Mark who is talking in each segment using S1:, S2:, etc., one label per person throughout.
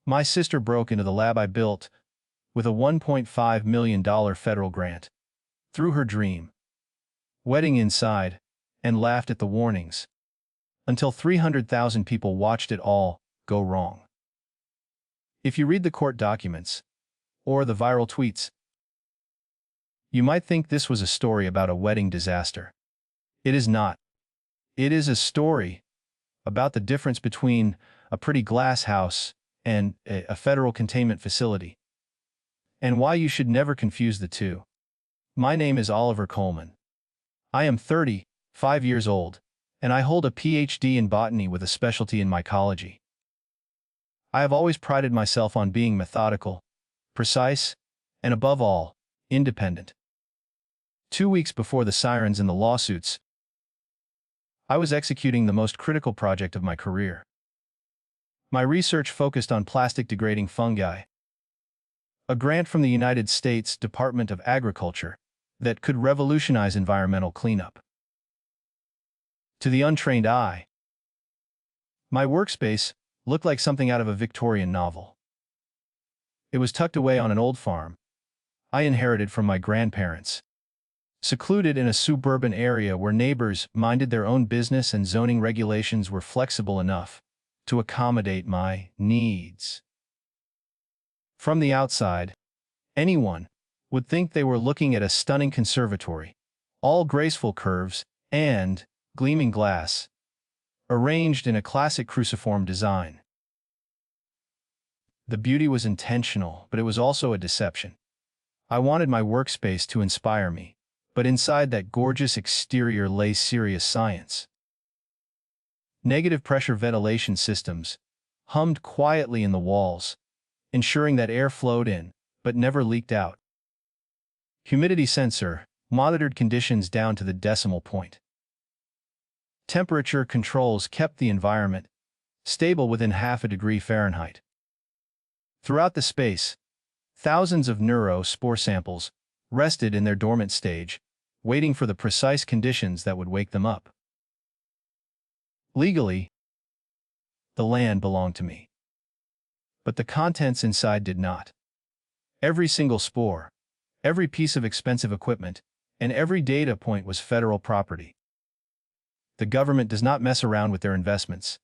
S1: My sister broke into the lab I built with a $1.5 million federal grant, threw her dream wedding inside, and laughed at the warnings, until 300,000 people watched it all go wrong. If you read the court documents, or the viral tweets, you might think this was a story about a wedding disaster. It is not. It is a story about the difference between a pretty glass house and a federal containment facility, and why you should never confuse the two. My name is Oliver Coleman. I am 35 years old, and I hold a PhD in botany with a specialty in mycology. I have always prided myself on being methodical, precise, and above all, independent. 2 weeks before the sirens and the lawsuits, I was executing the most critical project of my career. My research focused on plastic-degrading fungi, a grant from the United States Department of Agriculture that could revolutionize environmental cleanup. To the untrained eye, my workspace looked like something out of a Victorian novel. It was tucked away on an old farm I inherited from my grandparents, secluded in a suburban area where neighbors minded their own business and zoning regulations were flexible enough to accommodate my needs. From the outside, anyone would think they were looking at a stunning conservatory, all graceful curves and gleaming glass, arranged in a classic cruciform design. The beauty was intentional, but it was also a deception. I wanted my workspace to inspire me, but inside that gorgeous exterior lay serious science. Negative pressure ventilation systems hummed quietly in the walls, ensuring that air flowed in, but never leaked out. Humidity sensor monitored conditions down to the decimal point. Temperature controls kept the environment stable within half a degree Fahrenheit. Throughout the space, thousands of spore samples rested in their dormant stage, waiting for the precise conditions that would wake them up. Legally, the land belonged to me, but the contents inside did not. Every single spore, every piece of expensive equipment, and every data point was federal property. The government does not mess around with their investments,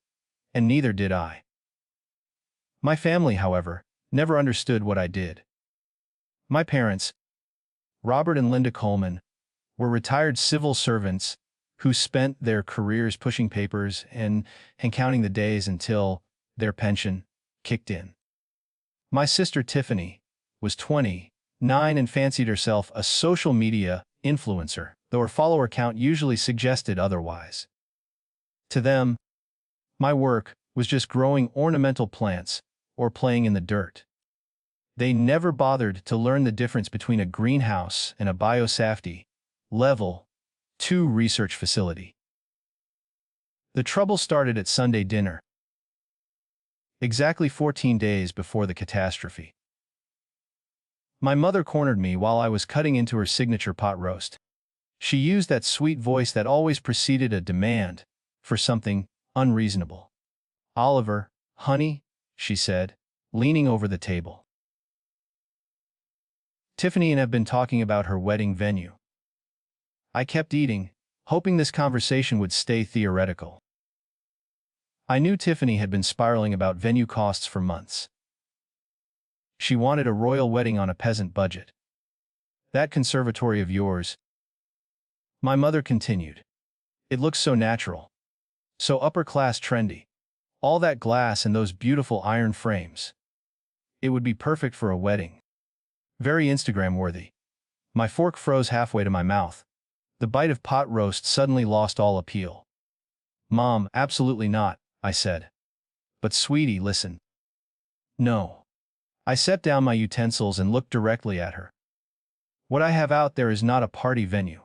S1: and neither did I. My family, however, never understood what I did. My parents, Robert and Linda Coleman, were retired civil servants who spent their careers pushing papers and counting the days until their pension kicked in. My sister Tiffany was 29 and fancied herself a social media influencer, though her follower count usually suggested otherwise. To them, my work was just growing ornamental plants or playing in the dirt. They never bothered to learn the difference between a greenhouse and a biosafety Level 2 research facility. The trouble started at Sunday dinner, exactly 14 days before the catastrophe. My mother cornered me while I was cutting into her signature pot roast. She used that sweet voice that always preceded a demand for something unreasonable. "Oliver, honey," she said, leaning over the table. "Tiffany and I have been talking about her wedding venue." I kept eating, hoping this conversation would stay theoretical. I knew Tiffany had been spiraling about venue costs for months. She wanted a royal wedding on a peasant budget. "That conservatory of yours," my mother continued. "It looks so natural, so upper-class trendy. All that glass and those beautiful iron frames. It would be perfect for a wedding. Very Instagram-worthy." My fork froze halfway to my mouth. The bite of pot roast suddenly lost all appeal. "Mom, absolutely not," I said. "But sweetie, listen." "No." I set down my utensils and looked directly at her. "What I have out there is not a party venue.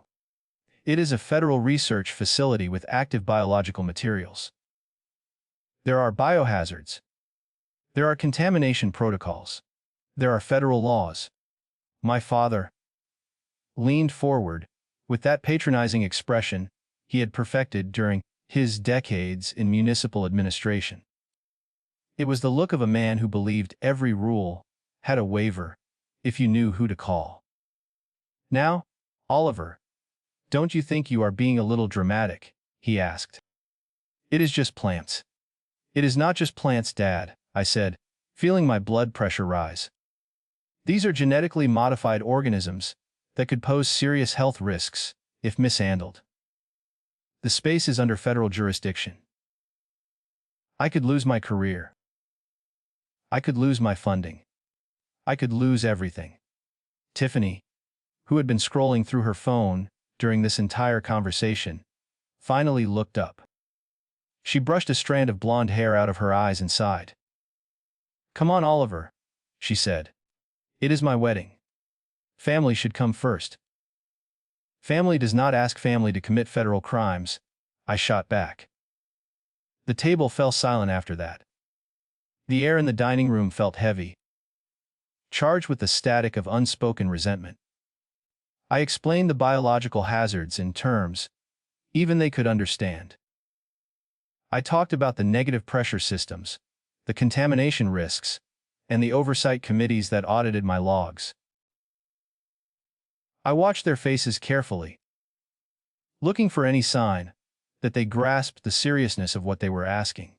S1: It is a federal research facility with active biological materials. There are biohazards. There are contamination protocols. There are federal laws." My father leaned forward with that patronizing expression he had perfected during his decades in municipal administration. It was the look of a man who believed every rule had a waiver if you knew who to call. "Now, Oliver, don't you think you are being a little dramatic?" he asked. "It is just plants." "It is not just plants, Dad," I said, feeling my blood pressure rise. "These are genetically modified organisms that could pose serious health risks if mishandled. The space is under federal jurisdiction. I could lose my career. I could lose my funding. I could lose everything." Tiffany, who had been scrolling through her phone during this entire conversation, finally looked up. She brushed a strand of blonde hair out of her eyes and sighed. "Come on, Oliver," she said. "It is my wedding. Family should come first." "Family does not ask family to commit federal crimes," I shot back. The table fell silent after that. The air in the dining room felt heavy, charged with the static of unspoken resentment. I explained the biological hazards in terms even they could understand. I talked about the negative pressure systems, the contamination risks, and the oversight committees that audited my logs. I watched their faces carefully, looking for any sign that they grasped the seriousness of what they were asking.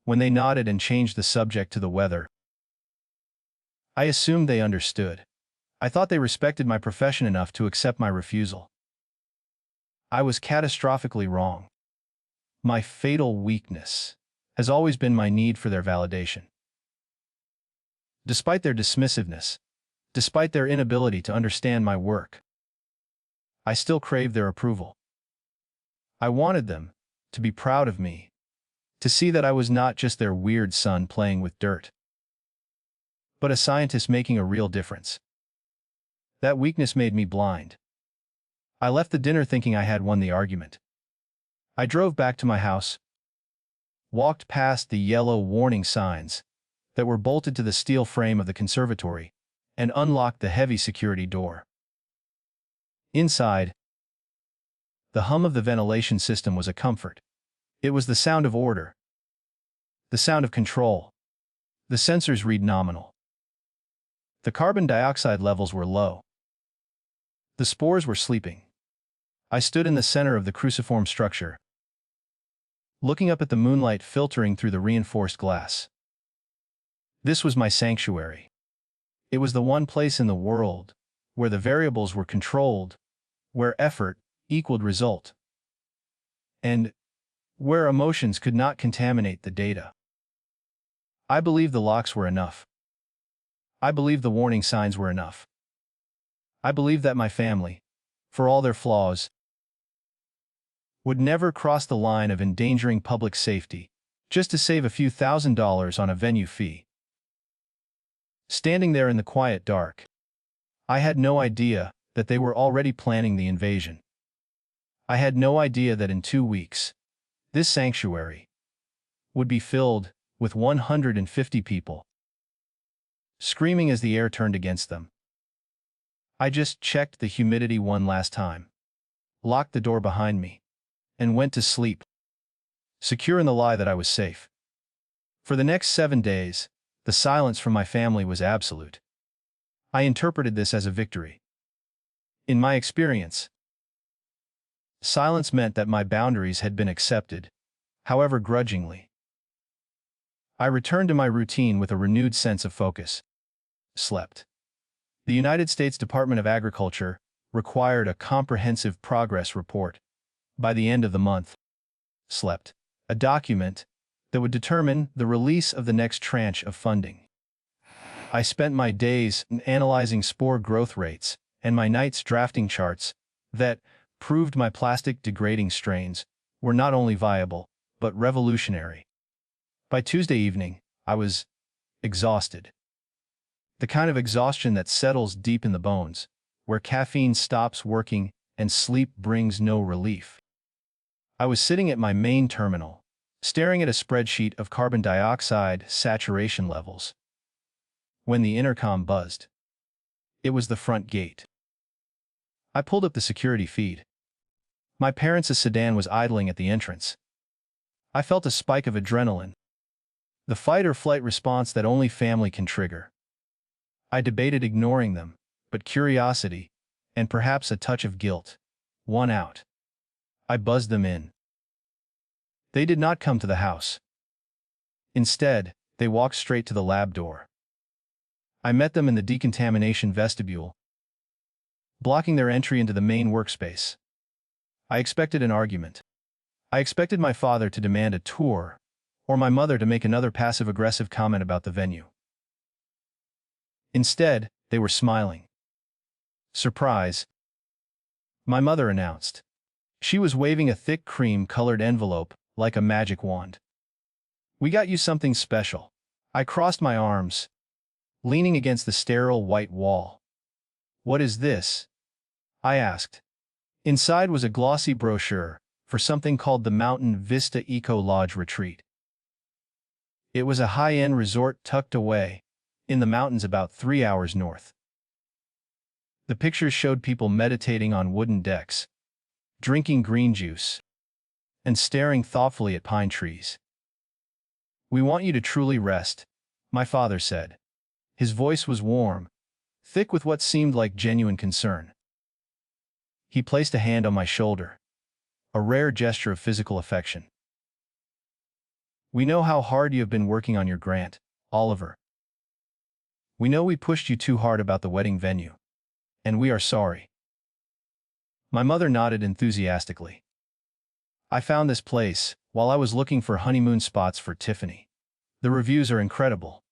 S1: When they nodded and changed the subject to the weather, I assumed they understood. I thought they respected my profession enough to accept my refusal. I was catastrophically wrong. My fatal weakness has always been my need for their validation. Despite their dismissiveness, despite their inability to understand my work, I still craved their approval. I wanted them to be proud of me, to see that I was not just their weird son playing with dirt, but a scientist making a real difference. That weakness made me blind. I left the dinner thinking I had won the argument. I drove back to my house, walked past the yellow warning signs that were bolted to the steel frame of the conservatory, and unlocked the heavy security door. Inside, the hum of the ventilation system was a comfort. It was the sound of order, the sound of control. The sensors read nominal. The carbon dioxide levels were low. The spores were sleeping. I stood in the center of the cruciform structure, looking up at the moonlight filtering through the reinforced glass. This was my sanctuary. It was the one place in the world where the variables were controlled, where effort equaled result, and where emotions could not contaminate the data. I believed the locks were enough. I believed the warning signs were enough. I believed that my family, for all their flaws, would never cross the line of endangering public safety just to save a few $1,000s on a venue fee. Standing there in the quiet dark, I had no idea that they were already planning the invasion. I had no idea that in 2 weeks, this sanctuary would be filled with 150 people, screaming as the air turned against them. I just checked the humidity one last time, locked the door behind me, and went to sleep, secure in the lie that I was safe. For the next 7 days, the silence from my family was absolute. I interpreted this as a victory. In my experience, silence meant that my boundaries had been accepted, however grudgingly. I returned to my routine with a renewed sense of focus. Slept. The United States Department of Agriculture required a comprehensive progress report by the end of the month. Slept. A document that would determine the release of the next tranche of funding. I spent my days analyzing spore growth rates and my nights drafting charts that proved my plastic degrading strains were not only viable, but revolutionary. By Tuesday evening, I was exhausted. The kind of exhaustion that settles deep in the bones, where caffeine stops working and sleep brings no relief. I was sitting at my main terminal, staring at a spreadsheet of carbon dioxide saturation levels, when the intercom buzzed. It was the front gate. I pulled up the security feed. My parents' sedan was idling at the entrance. I felt a spike of adrenaline, the fight-or-flight response that only family can trigger. I debated ignoring them, but curiosity, and perhaps a touch of guilt, won out. I buzzed them in. They did not come to the house. Instead, they walked straight to the lab door. I met them in the decontamination vestibule, blocking their entry into the main workspace. I expected an argument. I expected my father to demand a tour, or my mother to make another passive-aggressive comment about the venue. Instead, they were smiling. Surprise, my mother announced. She was waving a thick cream-colored envelope like a magic wand. "We got you something special." I crossed my arms, leaning against the sterile white wall. "What is this?" I asked. Inside was a glossy brochure for something called the Mountain Vista Eco Lodge Retreat. It was a high-end resort tucked away in the mountains about 3 hours north. The pictures showed people meditating on wooden decks, drinking green juice, and staring thoughtfully at pine trees. "We want you to truly rest," my father said. His voice was warm, thick with what seemed like genuine concern. He placed a hand on my shoulder, a rare gesture of physical affection. "We know how hard you have been working on your grant, Oliver. We know we pushed you too hard about the wedding venue, and we are sorry." My mother nodded enthusiastically. "I found this place while I was looking for honeymoon spots for Tiffany. The reviews are incredible.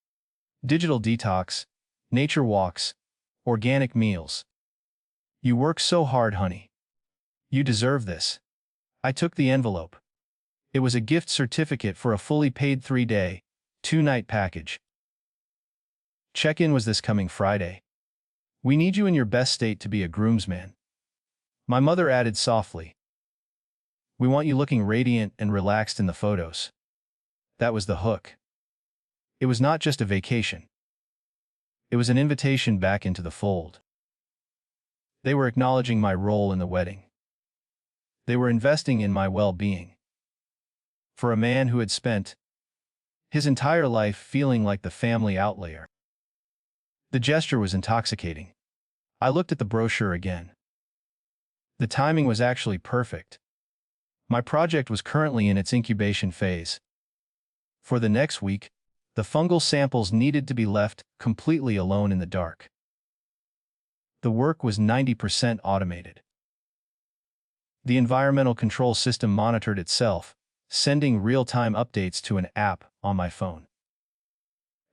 S1: Digital detox, nature walks, organic meals. You work so hard, honey. You deserve this." I took the envelope. It was a gift certificate for a fully paid 3-day, 2-night package. "Check-in was this coming Friday. We need you in your best state to be a groomsman." My mother added softly, "We want you looking radiant and relaxed in the photos." That was the hook. It was not just a vacation. It was an invitation back into the fold. They were acknowledging my role in the wedding. They were investing in my well-being. For a man who had spent his entire life feeling like the family outlier, the gesture was intoxicating. I looked at the brochure again. The timing was actually perfect. My project was currently in its incubation phase. For the next week, the fungal samples needed to be left completely alone in the dark. The work was 90% automated. The environmental control system monitored itself, sending real-time updates to an app on my phone.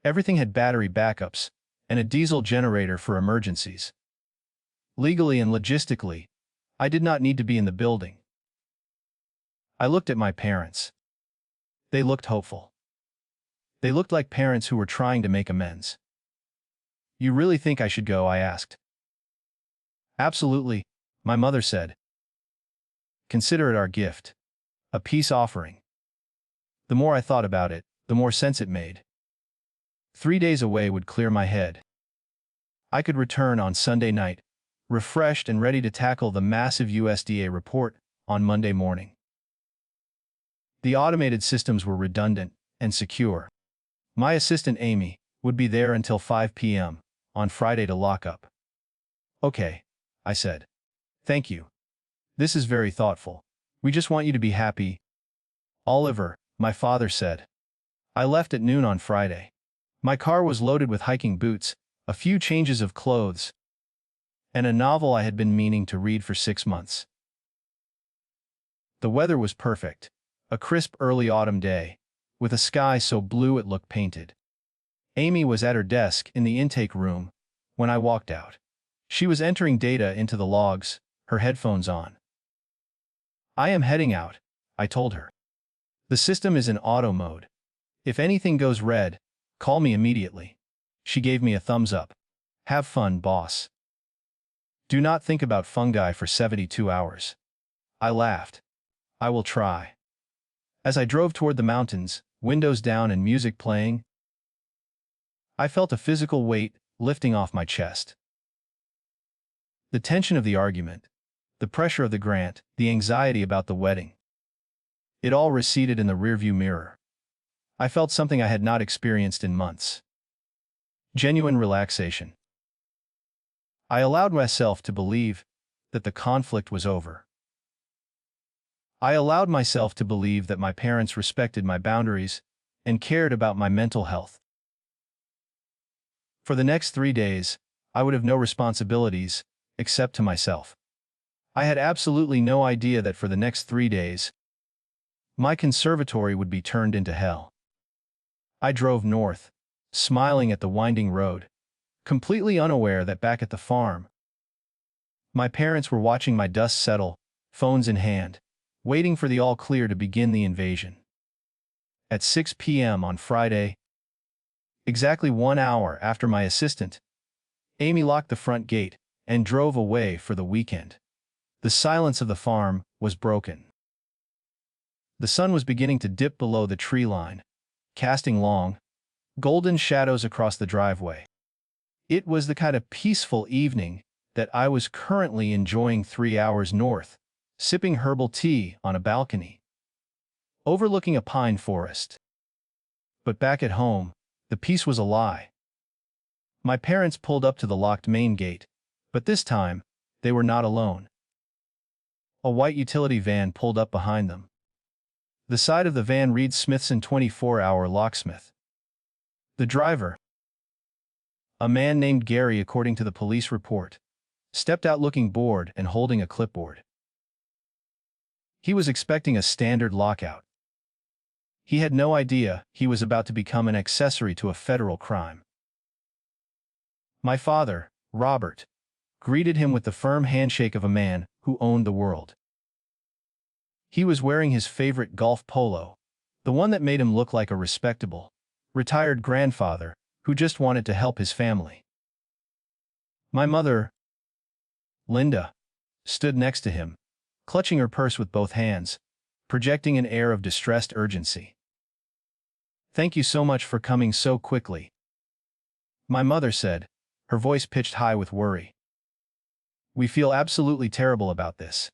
S1: Everything had battery backups and a diesel generator for emergencies. Legally and logistically, I did not need to be in the building. I looked at my parents. They looked hopeful. They looked like parents who were trying to make amends. "You really think I should go?" I asked. "Absolutely," my mother said. "Consider it our gift. A peace offering." The more I thought about it, the more sense it made. 3 days away would clear my head. I could return on Sunday night, refreshed and ready to tackle the massive USDA report on Monday morning. The automated systems were redundant and secure. My assistant Amy would be there until 5 p.m. on Friday to lock up. "Okay," I said. "Thank you. This is very thoughtful. We just want you to be happy, Oliver," my father said. I left at noon on Friday. My car was loaded with hiking boots, a few changes of clothes, and a novel I had been meaning to read for 6 months. The weather was perfect, a crisp early autumn day, with a sky so blue it looked painted. Amy was at her desk in the intake room when I walked out. She was entering data into the logs, her headphones on. "I am heading out," I told her. "The system is in auto mode. If anything goes red, call me immediately." She gave me a thumbs up. "Have fun, boss. Do not think about fungi for 72 hours. I laughed. "I will try." As I drove toward the mountains, windows down and music playing, I felt a physical weight lifting off my chest. The tension of the argument, the pressure of the grant, the anxiety about the wedding. It all receded in the rearview mirror. I felt something I had not experienced in months. Genuine relaxation. I allowed myself to believe that the conflict was over. I allowed myself to believe that my parents respected my boundaries and cared about my mental health. For the next 3 days, I would have no responsibilities except to myself. I had absolutely no idea that for the next 3 days, my conservatory would be turned into hell. I drove north, smiling at the winding road, completely unaware that back at the farm, my parents were watching my dust settle, phones in hand, waiting for the all-clear to begin the invasion. At 6 p.m. on Friday, exactly 1 hour after my assistant, Amy locked the front gate and drove away for the weekend. The silence of the farm was broken. The sun was beginning to dip below the tree line, casting long, golden shadows across the driveway. It was the kind of peaceful evening that I was currently enjoying 3 hours north, sipping herbal tea on a balcony, overlooking a pine forest. But back at home, the peace was a lie. My parents pulled up to the locked main gate, but this time, they were not alone. A white utility van pulled up behind them. The side of the van reads Smithson 24-hour locksmith. The driver, a man named Gary according to the police report, stepped out looking bored and holding a clipboard. He was expecting a standard lockout. He had no idea he was about to become an accessory to a federal crime. My father, Robert, greeted him with the firm handshake of a man who owned the world. He was wearing his favorite golf polo, the one that made him look like a respectable, retired grandfather who just wanted to help his family. My mother, Linda, stood next to him, clutching her purse with both hands, projecting an air of distressed urgency. "Thank you so much for coming so quickly," my mother said, her voice pitched high with worry. "We feel absolutely terrible about this."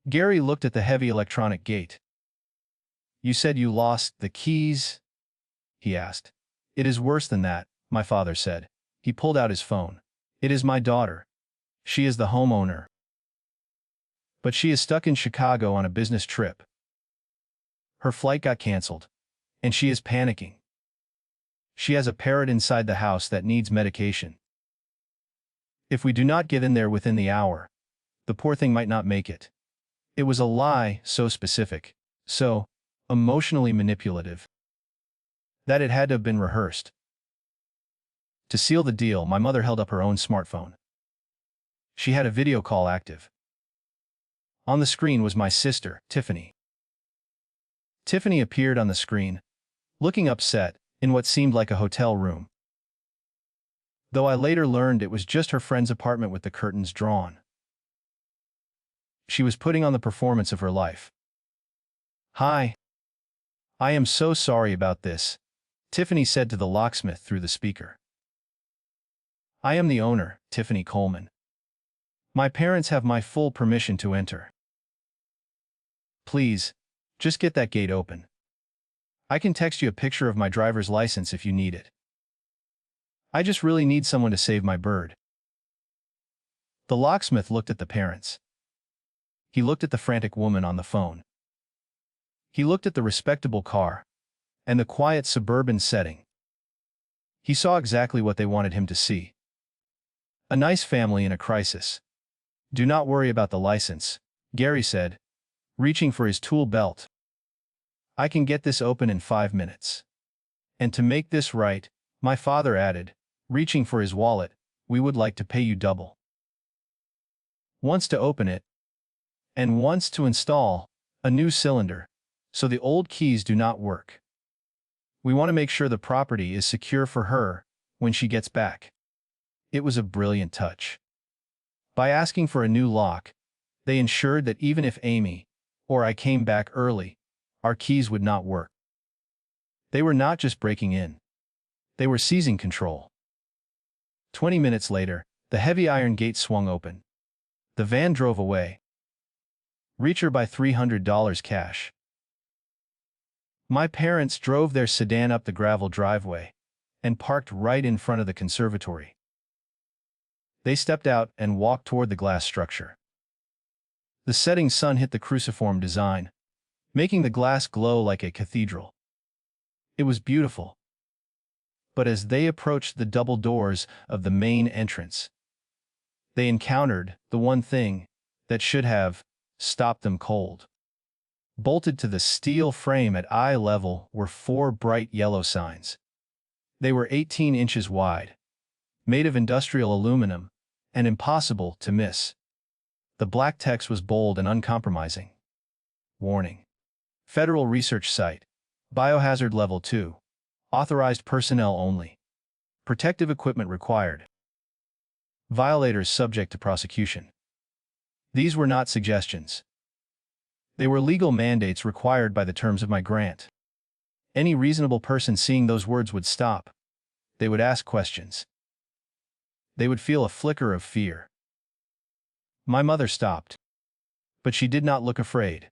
S1: Gary looked at the heavy electronic gate. "You said you lost the keys?" he asked. "It is worse than that," my father said. He pulled out his phone. "It is my daughter. She is the homeowner. But she is stuck in Chicago on a business trip. Her flight got canceled, and she is panicking. She has a parrot inside the house that needs medication. If we do not get in there within the hour, the poor thing might not make it." It was a lie so specific, so emotionally manipulative, that it had to have been rehearsed. To seal the deal, my mother held up her own smartphone. She had a video call active. On the screen was my sister, Tiffany. Tiffany appeared on the screen, looking upset, in what seemed like a hotel room, though I later learned it was just her friend's apartment with the curtains drawn. She was putting on the performance of her life. "Hi. I am so sorry about this," Tiffany said to the locksmith through the speaker. "I am the owner, Tiffany Coleman. My parents have my full permission to enter. Please, just get that gate open. I can text you a picture of my driver's license if you need it. I just really need someone to save my bird." The locksmith looked at the parents. He looked at the frantic woman on the phone. He looked at the respectable car and the quiet suburban setting. He saw exactly what they wanted him to see. A nice family in a crisis. "Do not worry about the license," Gary said, reaching for his tool belt. "I can get this open in 5 minutes. And to make this right," my father added, reaching for his wallet, "we would like to pay you double. Once to open it, and once to install a new cylinder, so the old keys do not work. We want to make sure the property is secure for her when she gets back." It was a brilliant touch. By asking for a new lock, they ensured that even if Amy or I came back early, our keys would not work. They were not just breaking in. They were seizing control. 20 minutes later, the heavy iron gate swung open. The van drove away. "Reach her by $300 cash," My parents drove their sedan up the gravel driveway and parked right in front of the conservatory. They stepped out and walked toward the glass structure. The setting sun hit the cruciform design, making the glass glow like a cathedral. It was beautiful. But as they approached the double doors of the main entrance, they encountered the one thing that should have stopped them cold. Bolted to the steel frame at eye level were 4 bright yellow signs. They were 18 inches wide, made of industrial aluminum, and impossible to miss. The black text was bold and uncompromising. Warning. Federal Research Site. Biohazard Level 2. Authorized personnel only. Protective equipment required. Violators subject to prosecution. These were not suggestions. They were legal mandates required by the terms of my grant. Any reasonable person seeing those words would stop. They would ask questions. They would feel a flicker of fear. My mother stopped. But she did not look afraid.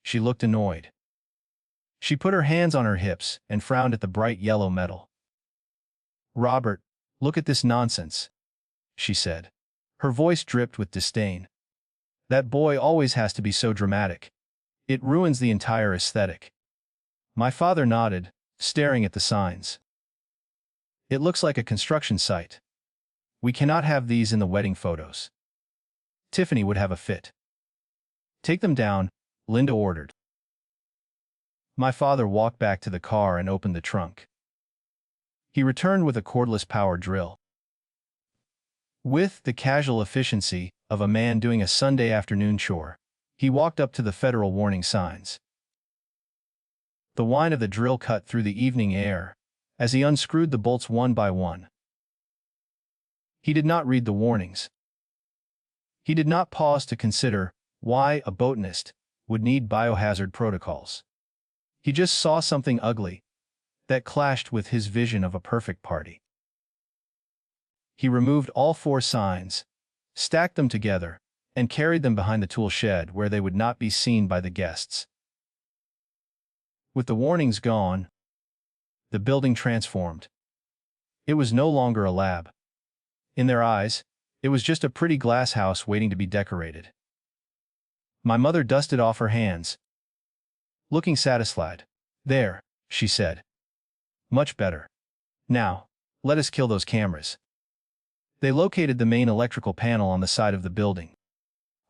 S1: She looked annoyed. She put her hands on her hips and frowned at the bright yellow metal. "Robert, look at this nonsense," she said. Her voice dripped with disdain. "That boy always has to be so dramatic. It ruins the entire aesthetic." My father nodded, staring at the signs. "It looks like a construction site. We cannot have these in the wedding photos. Tiffany would have a fit." "Take them down," Linda ordered. My father walked back to the car and opened the trunk. He returned with a cordless power drill. With the casual efficiency of a man doing a Sunday afternoon chore, he walked up to the federal warning signs. The whine of the drill cut through the evening air as he unscrewed the bolts one by one. He did not read the warnings. He did not pause to consider why a botanist would need biohazard protocols. He just saw something ugly that clashed with his vision of a perfect party. He removed all 4 signs, stacked them together, and carried them behind the tool shed where they would not be seen by the guests. With the warnings gone, the building transformed. It was no longer a lab. In their eyes, it was just a pretty glass house waiting to be decorated. My mother dusted off her hands, looking satisfied. "There," she said. "Much better. Now, let us kill those cameras." They located the main electrical panel on the side of the building.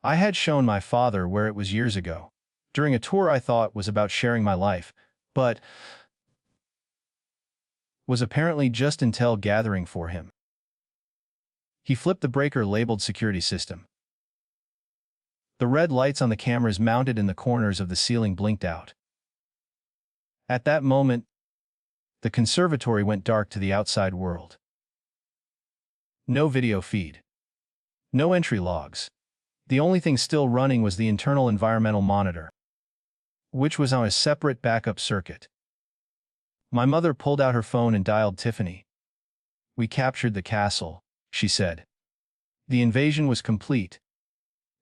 S1: I had shown my father where it was years ago, during a tour I thought was about sharing my life, but was apparently just intel gathering for him. He flipped the breaker labeled security system. The red lights on the cameras mounted in the corners of the ceiling blinked out. At that moment, the conservatory went dark to the outside world. No video feed. No entry logs. The only thing still running was the internal environmental monitor, which was on a separate backup circuit. My mother pulled out her phone and dialed Tiffany. "We captured the castle," she said. The invasion was complete.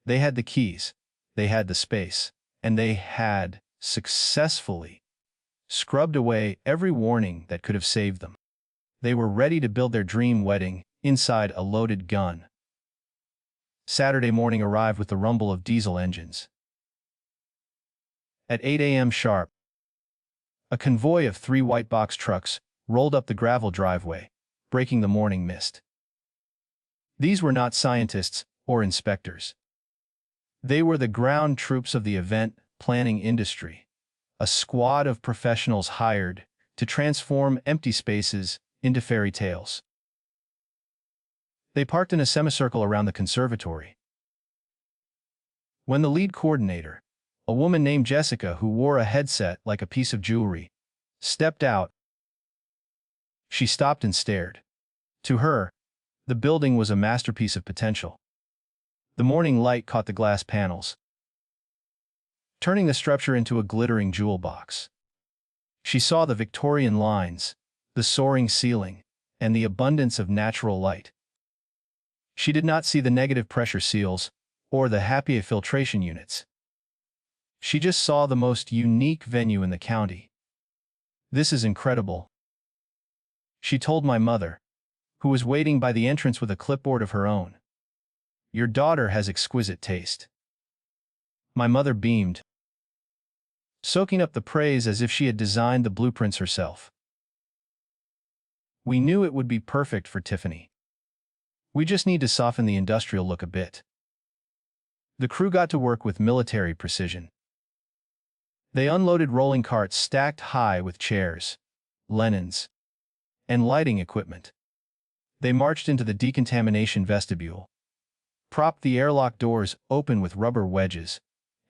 S1: They had the keys, they had the space, and they had successfully scrubbed away every warning that could have saved them. They were ready to build their dream wedding inside a loaded gun. Saturday morning arrived with the rumble of diesel engines. At 8 a.m. sharp, a convoy of 3 white box trucks rolled up the gravel driveway, breaking the morning mist. These were not scientists or inspectors. They were the ground troops of the event planning industry, a squad of professionals hired to transform empty spaces into fairy tales. They parked in a semicircle around the conservatory. When the lead coordinator, a woman named Jessica who wore a headset like a piece of jewelry, stepped out, she stopped and stared. To her, the building was a masterpiece of potential. The morning light caught the glass panels, turning the structure into a glittering jewel box. She saw the Victorian lines, the soaring ceiling, and the abundance of natural light. She did not see the negative pressure seals or the HEPA filtration units. She just saw the most unique venue in the county. "This is incredible," she told my mother, who was waiting by the entrance with a clipboard of her own. "Your daughter has exquisite taste." My mother beamed, soaking up the praise as if she had designed the blueprints herself. "We knew it would be perfect for Tiffany. We just need to soften the industrial look a bit." The crew got to work with military precision. They unloaded rolling carts stacked high with chairs, linens, and lighting equipment. They marched into the decontamination vestibule, propped the airlock doors open with rubber wedges,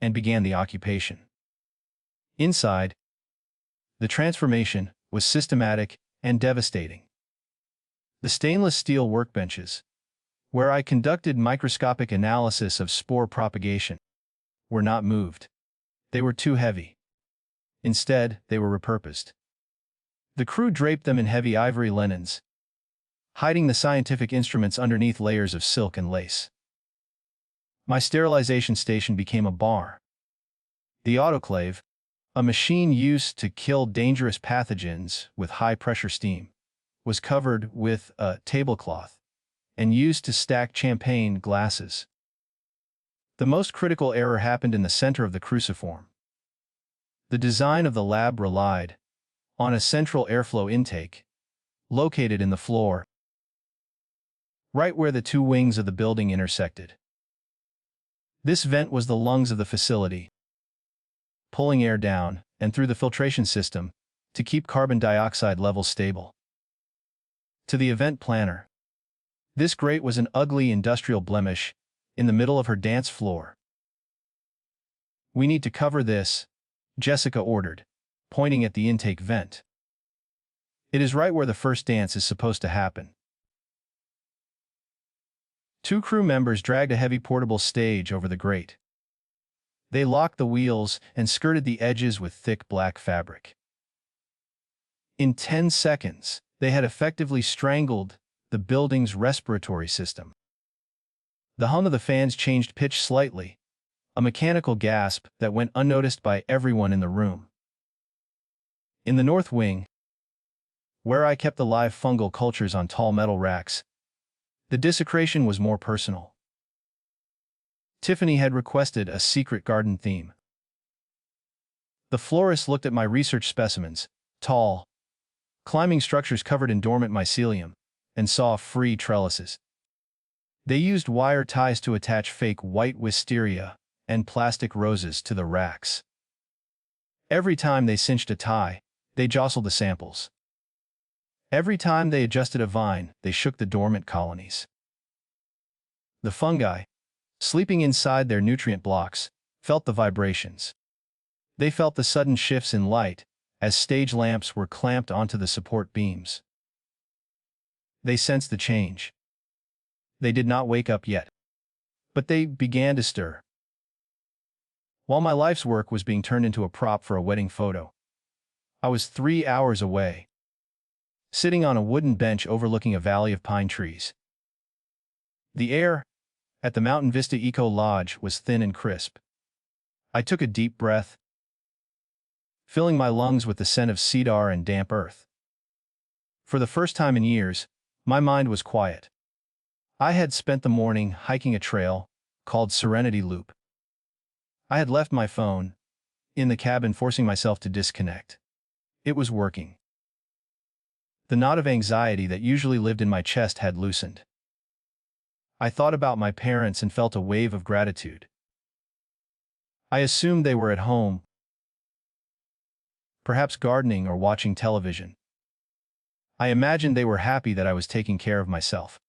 S1: and began the occupation. Inside, the transformation was systematic and devastating. The stainless steel workbenches, where I conducted microscopic analysis of spore propagation, were not moved. They were too heavy. Instead, they were repurposed. The crew draped them in heavy ivory linens, hiding the scientific instruments underneath layers of silk and lace. My sterilization station became a bar. The autoclave, a machine used to kill dangerous pathogens with high-pressure steam, was covered with a tablecloth and used to stack champagne glasses. The most critical error happened in the center of the cruciform. The design of the lab relied on a central airflow intake, located in the floor, right where the two wings of the building intersected. This vent was the lungs of the facility, pulling air down and through the filtration system to keep carbon dioxide levels stable. To the event planner, this grate was an ugly industrial blemish in the middle of her dance floor. "We need to cover this," Jessica ordered, pointing at the intake vent. "It is right where the first dance is supposed to happen." Two crew members dragged a heavy portable stage over the grate. They locked the wheels and skirted the edges with thick black fabric. In 10 seconds, they had effectively strangled the building's respiratory system. The hum of the fans changed pitch slightly, a mechanical gasp that went unnoticed by everyone in the room. In the north wing, where I kept the live fungal cultures on tall metal racks, the desecration was more personal. Tiffany had requested a secret garden theme. The florist looked at my research specimens, tall, climbing structures covered in dormant mycelium, and saw free trellises. They used wire ties to attach fake white wisteria and plastic roses to the racks. Every time they cinched a tie, they jostled the samples. Every time they adjusted a vine, they shook the dormant colonies. The fungi, sleeping inside their nutrient blocks, felt the vibrations. They felt the sudden shifts in light as stage lamps were clamped onto the support beams. They sensed the change. They did not wake up yet, but they began to stir. While my life's work was being turned into a prop for a wedding photo, I was 3 hours away, sitting on a wooden bench overlooking a valley of pine trees. The air at the Mountain Vista Eco Lodge was thin and crisp. I took a deep breath, filling my lungs with the scent of cedar and damp earth. For the first time in years, my mind was quiet. I had spent the morning hiking a trail called Serenity Loop. I had left my phone in the cabin, forcing myself to disconnect. It was working. The knot of anxiety that usually lived in my chest had loosened. I thought about my parents and felt a wave of gratitude. I assumed they were at home, perhaps gardening or watching television. I imagined they were happy that I was taking care of myself.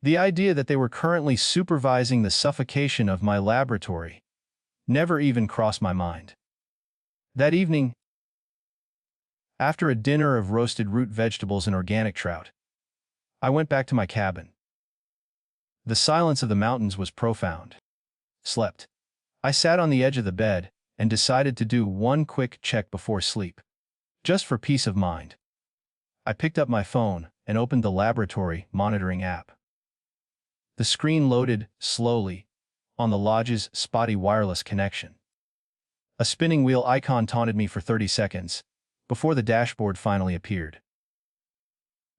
S1: The idea that they were currently supervising the suffocation of my laboratory never even crossed my mind. That evening, after a dinner of roasted root vegetables and organic trout, I went back to my cabin. The silence of the mountains was profound. Slept. I sat on the edge of the bed and decided to do one quick check before sleep, just for peace of mind. I picked up my phone and opened the laboratory monitoring app. The screen loaded slowly on the lodge's spotty wireless connection. A spinning wheel icon taunted me for 30 seconds, before the dashboard finally appeared.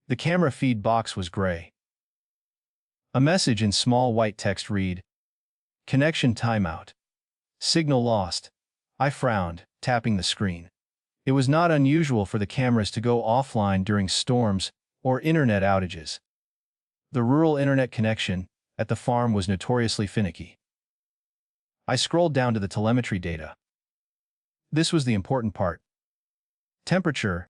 S1: The camera feed box was gray. A message in small white text read, "Connection timeout. Signal lost." I frowned, tapping the screen. It was not unusual for the cameras to go offline during storms or internet outages. The rural internet connection at the farm was notoriously finicky. I scrolled down to the telemetry data. This was the important part. Temperature,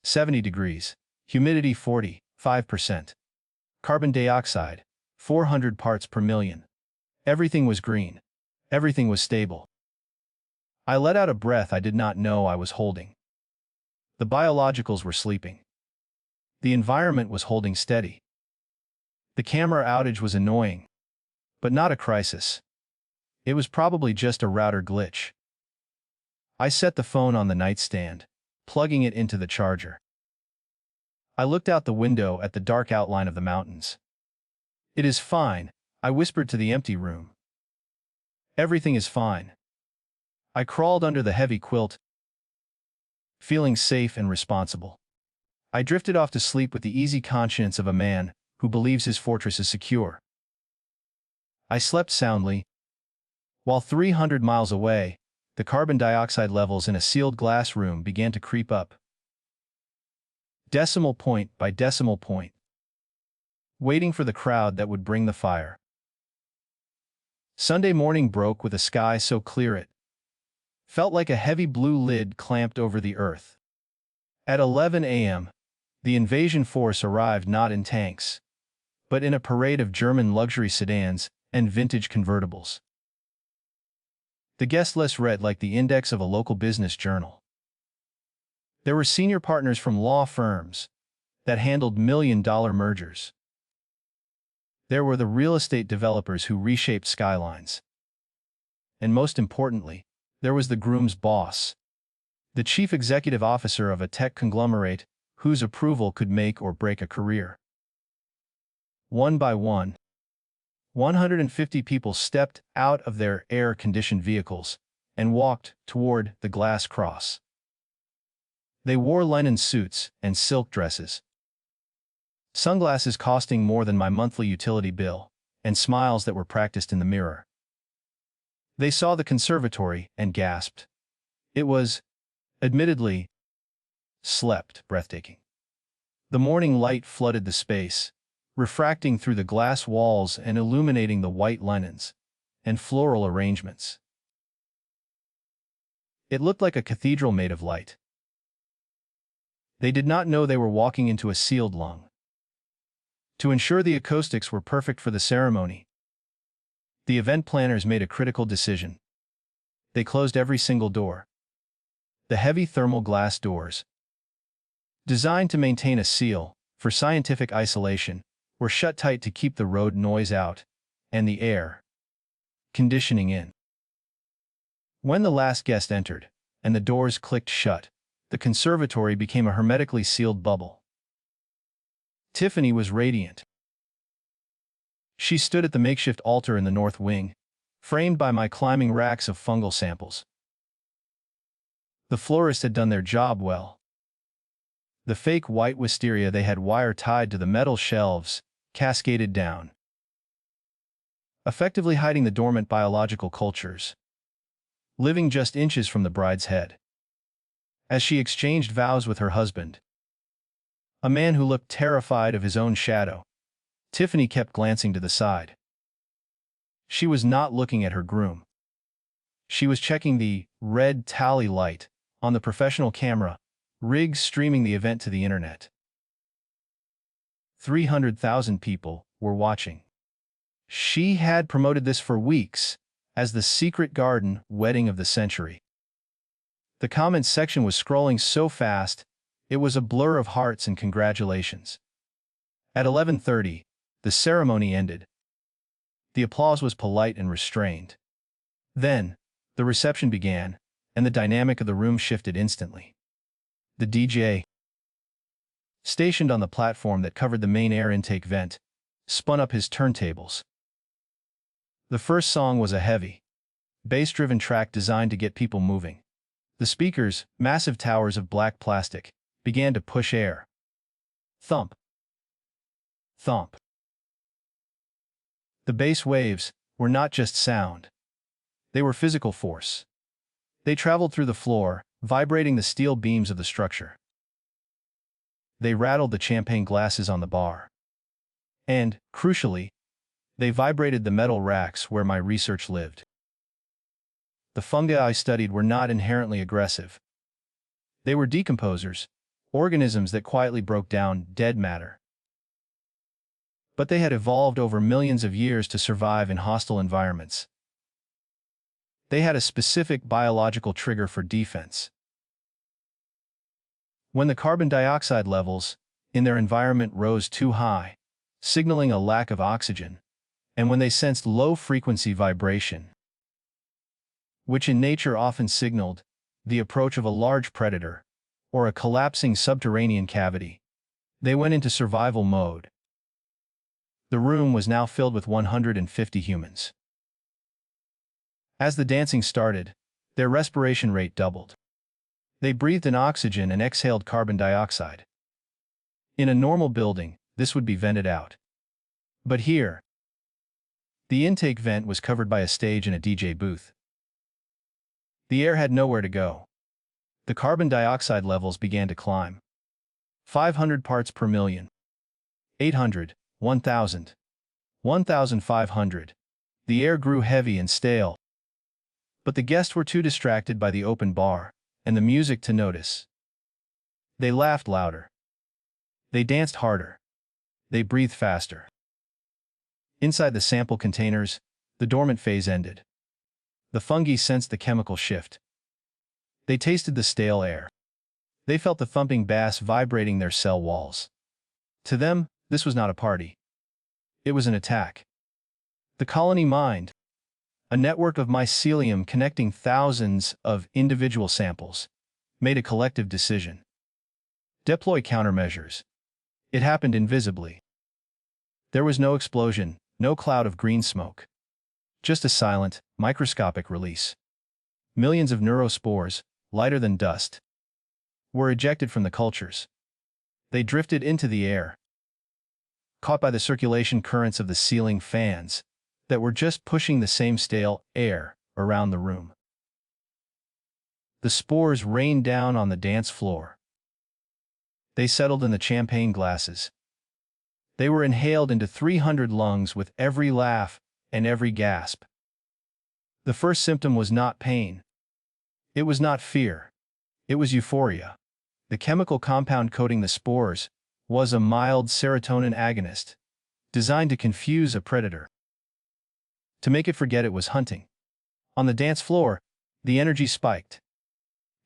S1: 70 degrees. Humidity 45%. Carbon dioxide, 400 parts per million. Everything was green. Everything was stable. I let out a breath I did not know I was holding. The biologicals were sleeping. The environment was holding steady. The camera outage was annoying, but not a crisis. It was probably just a router glitch. I set the phone on the nightstand, plugging it into the charger. I looked out the window at the dark outline of the mountains. "It is fine," I whispered to the empty room. "Everything is fine." I crawled under the heavy quilt, feeling safe and responsible. I drifted off to sleep with the easy conscience of a man who believes his fortress is secure. I slept soundly, while 300 miles away, the carbon dioxide levels in a sealed glass room began to creep up. Decimal point by decimal point. Waiting for the crowd that would bring the fire. Sunday morning broke with a sky so clear it felt like a heavy blue lid clamped over the earth. At 11 a.m., the invasion force arrived not in tanks, but in a parade of German luxury sedans and vintage convertibles. The guest list read like the index of a local business journal. There were senior partners from law firms that handled million-dollar mergers. There were the real estate developers who reshaped skylines. And most importantly, there was the groom's boss, the chief executive officer of a tech conglomerate whose approval could make or break a career. One by one, 150 people stepped out of their air-conditioned vehicles and walked toward the glass cross. They wore linen suits and silk dresses, sunglasses costing more than my monthly utility bill, and smiles that were practiced in the mirror. They saw the conservatory and gasped. It was, admittedly, breathtaking. The morning light flooded the space, refracting through the glass walls and illuminating the white linens and floral arrangements. It looked like a cathedral made of light. They did not know they were walking into a sealed lung. To ensure the acoustics were perfect for the ceremony, the event planners made a critical decision. They closed every single door. The heavy thermal glass doors, designed to maintain a seal for scientific isolation, were shut tight to keep the road noise out and the air conditioning in. When the last guest entered and the doors clicked shut, the conservatory became a hermetically sealed bubble. Tiffany was radiant. She stood at the makeshift altar in the north wing, framed by my climbing racks of fungal samples. The florists had done their job well. The fake white wisteria they had wire-tied to the metal shelves cascaded down, effectively hiding the dormant biological cultures, living just inches from the bride's head. As she exchanged vows with her husband, a man who looked terrified of his own shadow, Tiffany kept glancing to the side. She was not looking at her groom. She was checking the red tally light on the professional camera rig streaming the event to the internet. 300,000 people were watching. She had promoted this for weeks as the secret garden wedding of the century. The comments section was scrolling so fast, it was a blur of hearts and congratulations. At 11:30, the ceremony ended. The applause was polite and restrained. Then, the reception began, and the dynamic of the room shifted instantly. The DJ, stationed on the platform that covered the main air intake vent, spun up his turntables. The first song was a heavy, bass-driven track designed to get people moving. The speakers, massive towers of black plastic, began to push air. Thump. Thump. The bass waves were not just sound. They were physical force. They traveled through the floor, vibrating the steel beams of the structure. They rattled the champagne glasses on the bar. And, crucially, they vibrated the metal racks where my research lived. The fungi I studied were not inherently aggressive. They were decomposers, organisms that quietly broke down dead matter. But they had evolved over millions of years to survive in hostile environments. They had a specific biological trigger for defense. When the carbon dioxide levels in their environment rose too high, signaling a lack of oxygen, and when they sensed low-frequency vibration, which in nature often signaled the approach of a large predator or a collapsing subterranean cavity, they went into survival mode. The room was now filled with 150 humans. As the dancing started, their respiration rate doubled. They breathed in oxygen and exhaled carbon dioxide. In a normal building, this would be vented out. But here, the intake vent was covered by a stage and a DJ booth. The air had nowhere to go. The carbon dioxide levels began to climb. 500 parts per million. 800, 1,000, 1,500. The air grew heavy and stale. But the guests were too distracted by the open bar and the music to notice. They laughed louder. They danced harder. They breathed faster. Inside the sample containers, the dormant phase ended. The fungi sensed the chemical shift. They tasted the stale air. They felt the thumping bass vibrating their cell walls. To them, this was not a party. It was an attack. The colony mind, a network of mycelium connecting thousands of individual samples, made a collective decision. Deploy countermeasures. It happened invisibly. There was no explosion, no cloud of green smoke. Just a silent, microscopic release. Millions of neurospores, lighter than dust, were ejected from the cultures. They drifted into the air, caught by the circulation currents of the ceiling fans that were just pushing the same stale air around the room. The spores rained down on the dance floor. They settled in the champagne glasses. They were inhaled into 300 lungs with every laugh and every gasp. The first symptom was not pain. It was not fear. It was euphoria. The chemical compound coating the spores was a mild serotonin agonist, designed to confuse a predator, to make it forget it was hunting. On the dance floor, the energy spiked.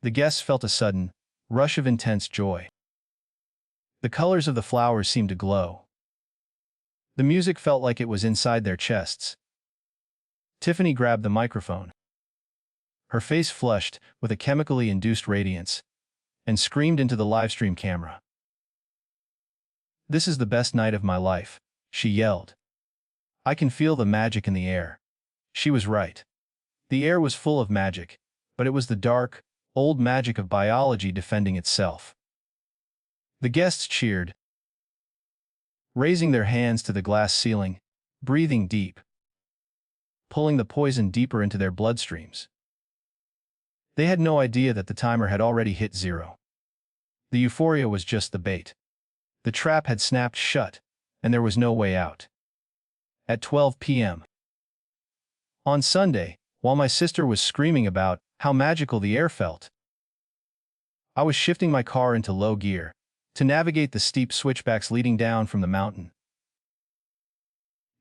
S1: The guests felt a sudden rush of intense joy. The colors of the flowers seemed to glow. The music felt like it was inside their chests. Tiffany grabbed the microphone. Her face flushed with a chemically induced radiance, and screamed into the livestream camera. "This is the best night of my life," she yelled. "I can feel the magic in the air." She was right. The air was full of magic, but it was the dark, old magic of biology defending itself. The guests cheered, raising their hands to the glass ceiling, breathing deep, pulling the poison deeper into their bloodstreams. They had no idea that the timer had already hit 0. The euphoria was just the bait. The trap had snapped shut, and there was no way out. At 12 p.m. on Sunday, while my sister was screaming about how magical the air felt, I was shifting my car into low gear to navigate the steep switchbacks leading down from the mountain.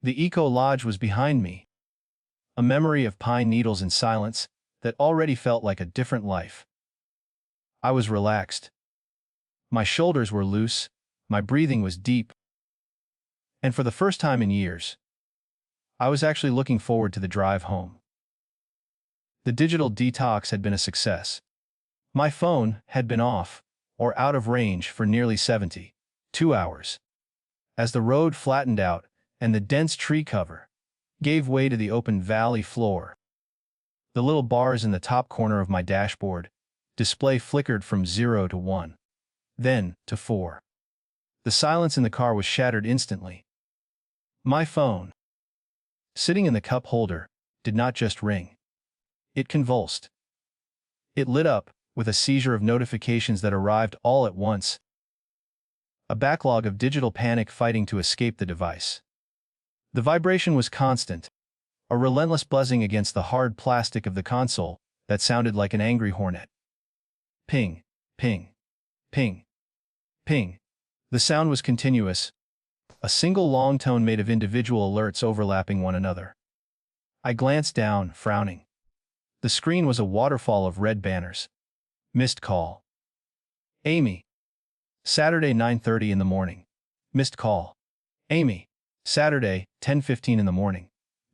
S1: The Eco Lodge was behind me, a memory of pine needles and silence that already felt like a different life. I was relaxed. My shoulders were loose, my breathing was deep, and for the first time in years, I was actually looking forward to the drive home. The digital detox had been a success. My phone had been off, or out of range for nearly 72 hours. As the road flattened out and the dense tree cover gave way to the open valley floor, The little bars in the top corner of my dashboard display flickered from 0 to 1, then to 4. The silence in the car was shattered instantly. My phone, sitting in the cup holder, did not just ring. It convulsed. It lit up with a seizure of notifications that arrived all at once, a backlog of digital panic fighting to escape the device. The vibration was constant, a relentless buzzing against the hard plastic of the console that sounded like an angry hornet. Ping, ping, ping, ping. The sound was continuous, a single long tone made of individual alerts overlapping one another. I glanced down, frowning. The screen was a waterfall of red banners. Missed call. Amy. Saturday 9:30 in the morning. Missed call. Amy. Saturday 10:15 in the morning.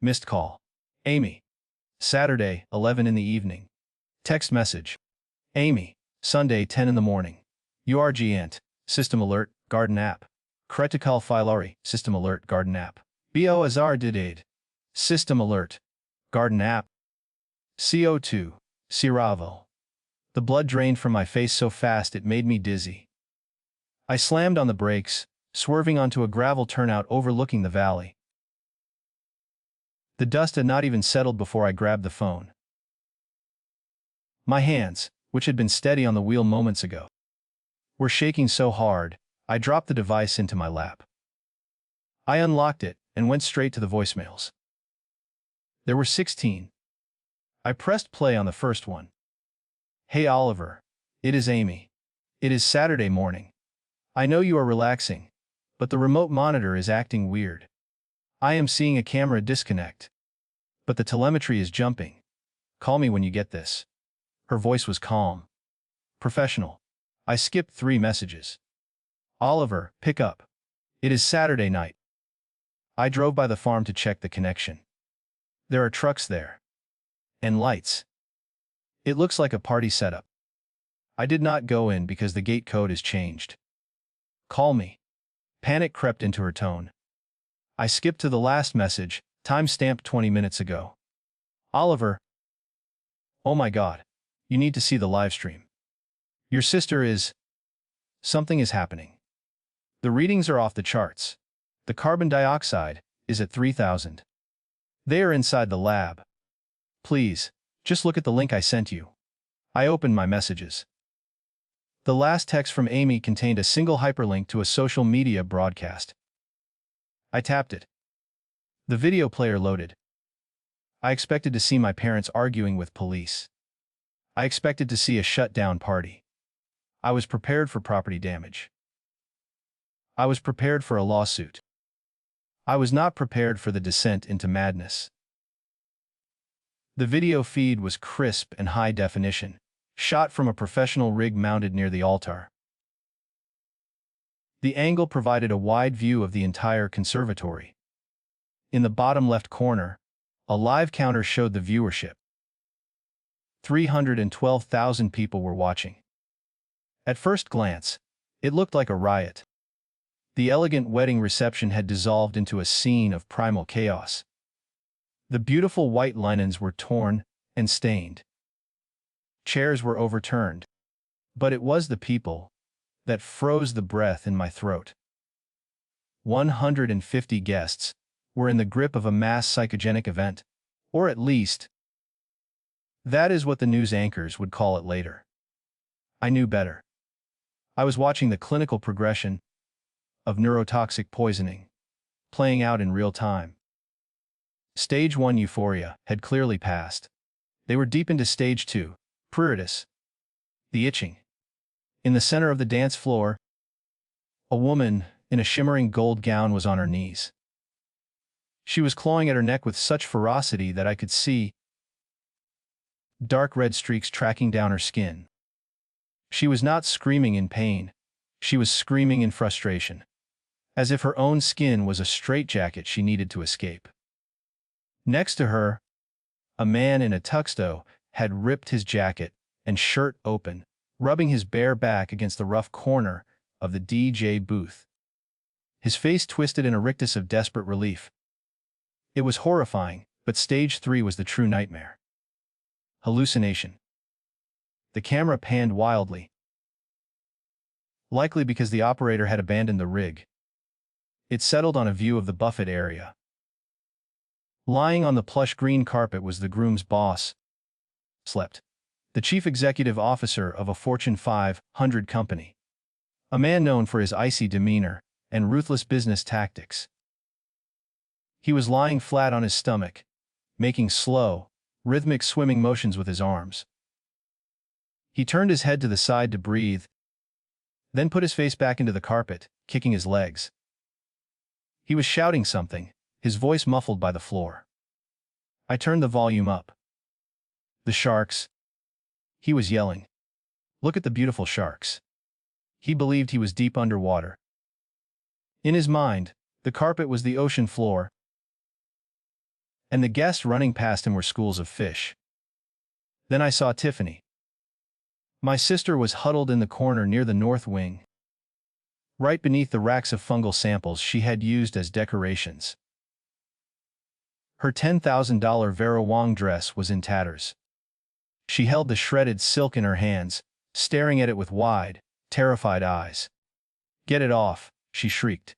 S1: Missed call. Amy. Saturday 11 in the evening. Text message. Amy. Sunday 10 in the morning. URGent. System alert. Garden app. Critical filari. System alert. Garden app. biohazard. System alert. Garden app. CO2. Unravel. The blood drained from my face so fast it made me dizzy. I slammed on the brakes, swerving onto a gravel turnout overlooking the valley. The dust had not even settled before I grabbed the phone. My hands, which had been steady on the wheel moments ago, were shaking so hard, I dropped the device into my lap. I unlocked it and went straight to the voicemails. There were 16. I pressed play on the first one. Hey Oliver, it is Amy. It is Saturday morning. I know you are relaxing, but the remote monitor is acting weird. I am seeing a camera disconnect, but the telemetry is jumping. Call me when you get this. Her voice was calm, professional. I skipped 3 messages. Oliver, pick up. It is Saturday night. I drove by the farm to check the connection. There are trucks there. And lights. It looks like a party setup. I did not go in because the gate code is changed. Call me. Panic crept into her tone. I skipped to the last message, time-stamped 20 minutes ago. Oliver. Oh my God. You need to see the live stream. Your sister is... Something is happening. The readings are off the charts. The carbon dioxide is at 3,000. They are inside the lab. Please, just look at the link I sent you. I opened my messages. The last text from Amy contained a single hyperlink to a social media broadcast. I tapped it. The video player loaded. I expected to see my parents arguing with police. I expected to see a shutdown party. I was prepared for property damage. I was prepared for a lawsuit. I was not prepared for the descent into madness. The video feed was crisp and high definition, shot from a professional rig mounted near the altar. The angle provided a wide view of the entire conservatory. In the bottom left corner, a live counter showed the viewership. 312,000 people were watching. At first glance, it looked like a riot. The elegant wedding reception had dissolved into a scene of primal chaos. The beautiful white linens were torn and stained. Chairs were overturned. But it was the people that froze the breath in my throat. 150 guests were in the grip of a mass psychogenic event, or at least, that is what the news anchors would call it later. I knew better. I was watching the clinical progression of neurotoxic poisoning playing out in real time. Stage 1 euphoria had clearly passed. They were deep into Stage 2, pruritus, the itching. In the center of the dance floor, a woman in a shimmering gold gown was on her knees. She was clawing at her neck with such ferocity that I could see dark red streaks tracking down her skin. She was not screaming in pain. She was screaming in frustration, as if her own skin was a straitjacket she needed to escape. Next to her, a man in a tuxedo had ripped his jacket and shirt open, rubbing his bare back against the rough corner of the DJ booth. His face twisted in a rictus of desperate relief. It was horrifying, but Stage 3 was the true nightmare. Hallucination. The camera panned wildly, likely because the operator had abandoned the rig. It settled on a view of the buffet area. Lying on the plush green carpet was the groom's boss. Slept. The chief executive officer of a Fortune 500 company. A man known for his icy demeanor and ruthless business tactics. He was lying flat on his stomach, making slow, rhythmic swimming motions with his arms. He turned his head to the side to breathe, then put his face back into the carpet, kicking his legs. He was shouting something, his voice muffled by the floor. I turned the volume up. The sharks. He was yelling. Look at the beautiful sharks. He believed he was deep underwater. In his mind, the carpet was the ocean floor, and the guests running past him were schools of fish. Then I saw Tiffany. My sister was huddled in the corner near the north wing, right beneath the racks of fungal samples she had used as decorations. Her $10,000 Vera Wang dress was in tatters. She held the shredded silk in her hands, staring at it with wide, terrified eyes. "Get it off," she shrieked.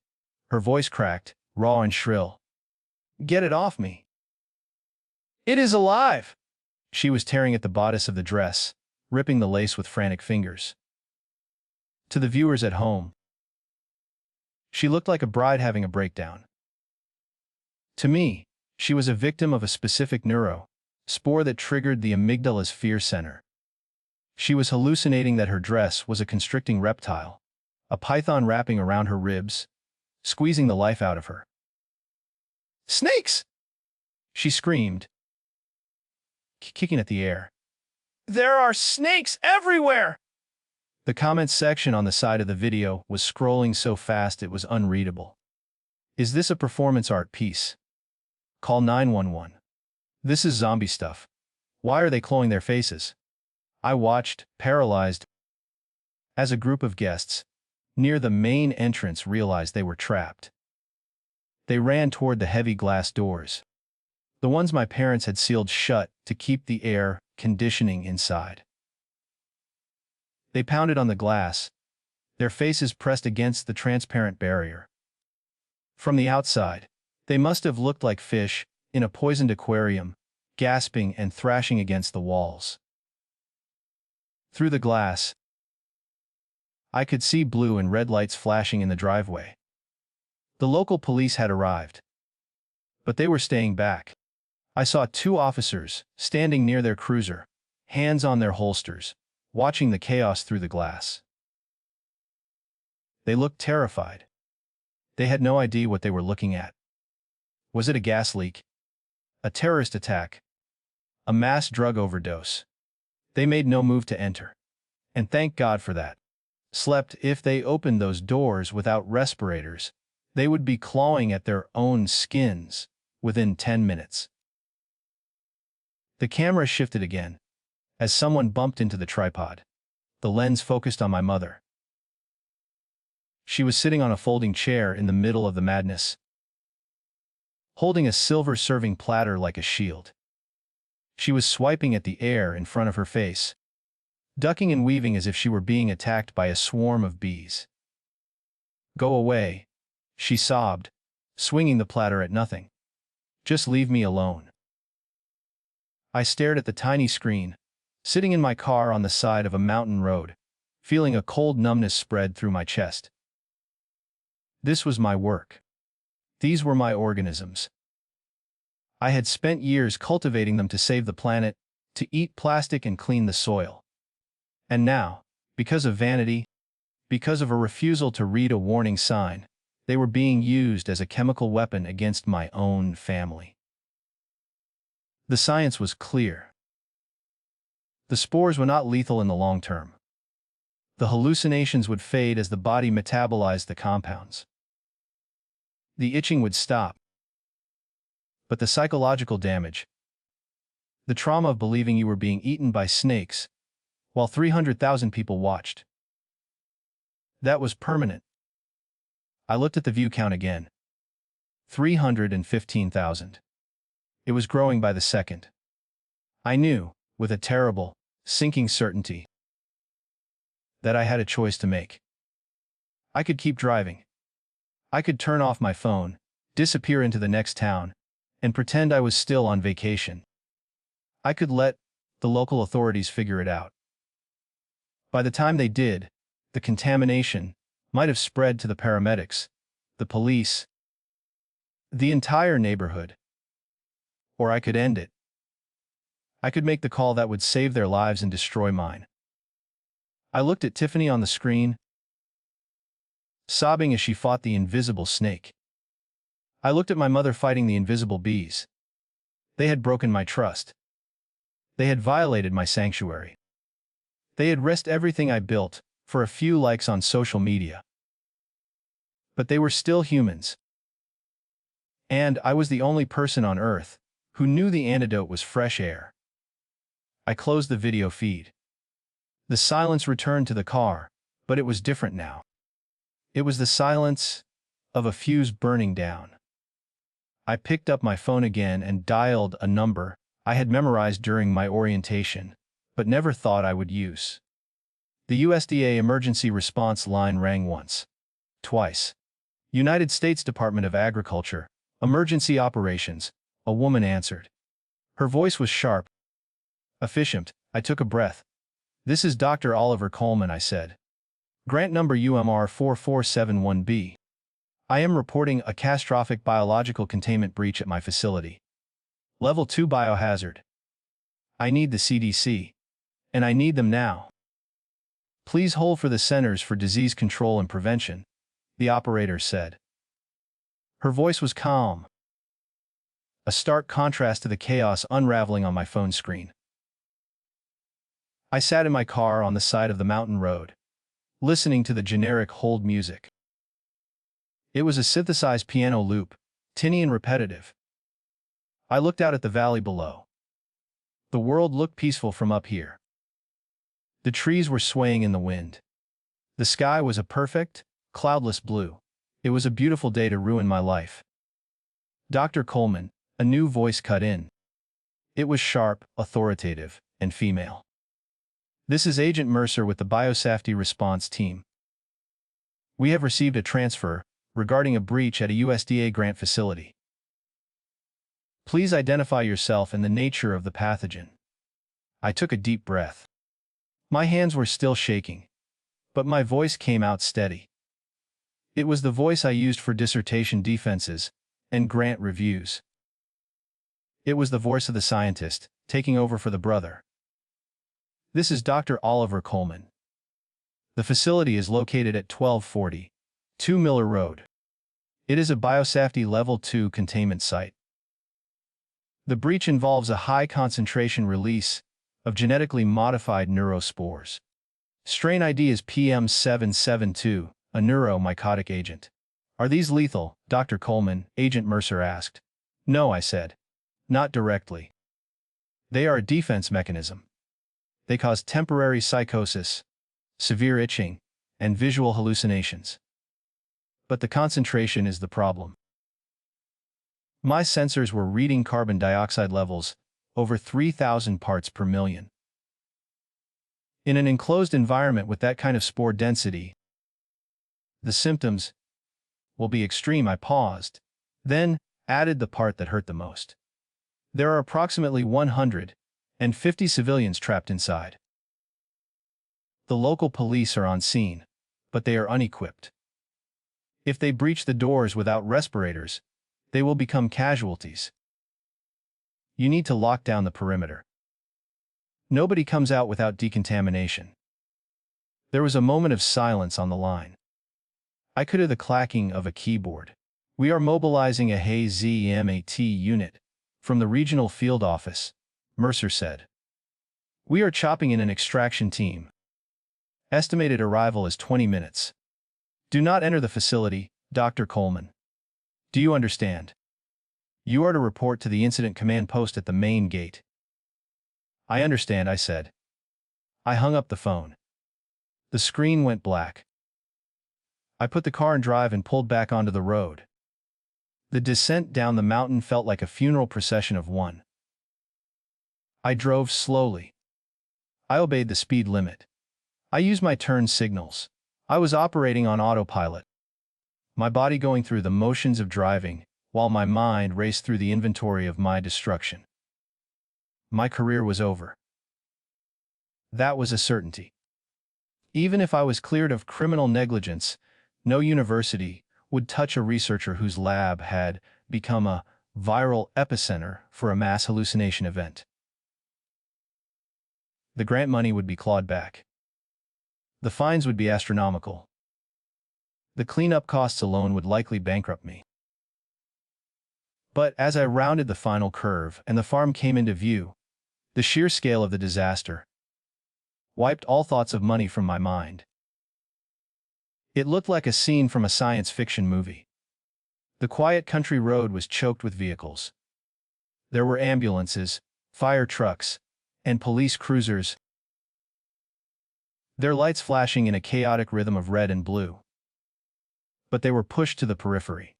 S1: Her voice cracked, raw and shrill. "Get it off me. It is alive!" She was tearing at the bodice of the dress, ripping the lace with frantic fingers. To the viewers at home, she looked like a bride having a breakdown. To me, she was a victim of a specific spore that triggered the amygdala's fear center. She was hallucinating that her dress was a constricting reptile, a python wrapping around her ribs, squeezing the life out of her. "Snakes!" she screamed, kicking at the air. "There are snakes everywhere!" The comments section on the side of the video was scrolling so fast it was unreadable. "Is this a performance art piece? Call 911. This is zombie stuff. Why are they clawing their faces?" I watched, paralyzed, as a group of guests near the main entrance realized they were trapped. They ran toward the heavy glass doors, the ones my parents had sealed shut to keep the air conditioning inside. They pounded on the glass, their faces pressed against the transparent barrier. From the outside, they must have looked like fish in a poisoned aquarium, gasping and thrashing against the walls. Through the glass, I could see blue and red lights flashing in the driveway. The local police had arrived, but they were staying back. I saw 2 officers standing near their cruiser, hands on their holsters, watching the chaos through the glass. They looked terrified. They had no idea what they were looking at. Was it a gas leak? A terrorist attack? A mass drug overdose? They made no move to enter. And thank God for that. Slept. If they opened those doors without respirators, they would be clawing at their own skins within 10 minutes. The camera shifted again, as someone bumped into the tripod. The lens focused on my mother. She was sitting on a folding chair in the middle of the madness, holding a silver serving platter like a shield. She was swiping at the air in front of her face, ducking and weaving as if she were being attacked by a swarm of bees. "Go away," she sobbed, swinging the platter at nothing. "Just leave me alone." I stared at the tiny screen, sitting in my car on the side of a mountain road, feeling a cold numbness spread through my chest. This was my work. These were my organisms. I had spent years cultivating them to save the planet, to eat plastic and clean the soil. And now, because of vanity, because of a refusal to read a warning sign, they were being used as a chemical weapon against my own family. The science was clear. The spores were not lethal in the long term. The hallucinations would fade as the body metabolized the compounds. The itching would stop. But the psychological damage, the trauma of believing you were being eaten by snakes while 300,000 people watched, that was permanent. I looked at the view count again. 315,000. It was growing by the second. I knew, with a terrible, sinking certainty that I had a choice to make. I could keep driving. I could turn off my phone, disappear into the next town, and pretend I was still on vacation. I could let the local authorities figure it out. By the time they did, the contamination might have spread to the paramedics, the police, the entire neighborhood. Or I could end it. I could make the call that would save their lives and destroy mine. I looked at Tiffany on the screen, sobbing as she fought the invisible snake. I looked at my mother fighting the invisible bees. They had broken my trust. They had violated my sanctuary. They had risked everything I built for a few likes on social media. But they were still humans. And I was the only person on Earth who knew the antidote was fresh air. I closed the video feed. The silence returned to the car, but it was different now. It was the silence of a fuse burning down. I picked up my phone again and dialed a number I had memorized during my orientation, but never thought I would use. The USDA emergency response line rang once, twice. United States Department of Agriculture, Emergency Operations, a woman answered. Her voice was sharp, efficient. I took a breath. This is Dr. Oliver Coleman, I said. Grant number UMR 4471B. I am reporting a catastrophic biological containment breach at my facility. Level 2 biohazard. I need the CDC. And I need them now. Please hold for the Centers for Disease Control and Prevention, the operator said. Her voice was calm, a stark contrast to the chaos unraveling on my phone screen. I sat in my car on the side of the mountain road, listening to the generic hold music. It was a synthesized piano loop, tinny and repetitive. I looked out at the valley below. The world looked peaceful from up here. The trees were swaying in the wind. The sky was a perfect, cloudless blue. It was a beautiful day to ruin my life. Dr. Coleman, a new voice cut in. It was sharp, authoritative, and female. This is Agent Mercer with the Biosafety Response Team. We have received a transfer regarding a breach at a USDA grant facility. Please identify yourself and the nature of the pathogen. I took a deep breath. My hands were still shaking, but my voice came out steady. It was the voice I used for dissertation defenses and grant reviews. It was the voice of the scientist, taking over for the brother. This is Dr. Oliver Coleman. The facility is located at 1240 2 Miller Road. It is a biosafety Level 2 containment site. The breach involves a high concentration release of genetically modified neurospores. Strain ID is PM772, a neuromycotic agent. Are these lethal, Dr. Coleman? Agent Mercer asked. No, I said. Not directly. They are a defense mechanism. They cause temporary psychosis, severe itching, and visual hallucinations. But the concentration is the problem. My sensors were reading carbon dioxide levels over 3,000 parts per million. In an enclosed environment with that kind of spore density, the symptoms will be extreme. I paused, then added the part that hurt the most. There are approximately 150 civilians trapped inside. The local police are on scene, but they are unequipped. If they breach the doors without respirators, they will become casualties. You need to lock down the perimeter. Nobody comes out without decontamination. There was a moment of silence on the line. I could hear the clacking of a keyboard. We are mobilizing a HZMAT unit from the regional field office, Mercer said. We are chopping in an extraction team. Estimated arrival is 20 minutes. Do not enter the facility, Dr. Coleman. Do you understand? You are to report to the incident command post at the main gate. I understand, I said. I hung up the phone. The screen went black. I put the car in drive and pulled back onto the road. The descent down the mountain felt like a funeral procession of one. I drove slowly. I obeyed the speed limit. I used my turn signals. I was operating on autopilot, my body going through the motions of driving, while my mind raced through the inventory of my destruction. My career was over. That was a certainty. Even if I was cleared of criminal negligence, no university would touch a researcher whose lab had become a viral epicenter for a mass hallucination event. The grant money would be clawed back. The fines would be astronomical. The cleanup costs alone would likely bankrupt me. But as I rounded the final curve and the farm came into view, the sheer scale of the disaster wiped all thoughts of money from my mind. It looked like a scene from a science fiction movie. The quiet country road was choked with vehicles. There were ambulances, fire trucks, and police cruisers, their lights flashing in a chaotic rhythm of red and blue. But they were pushed to the periphery.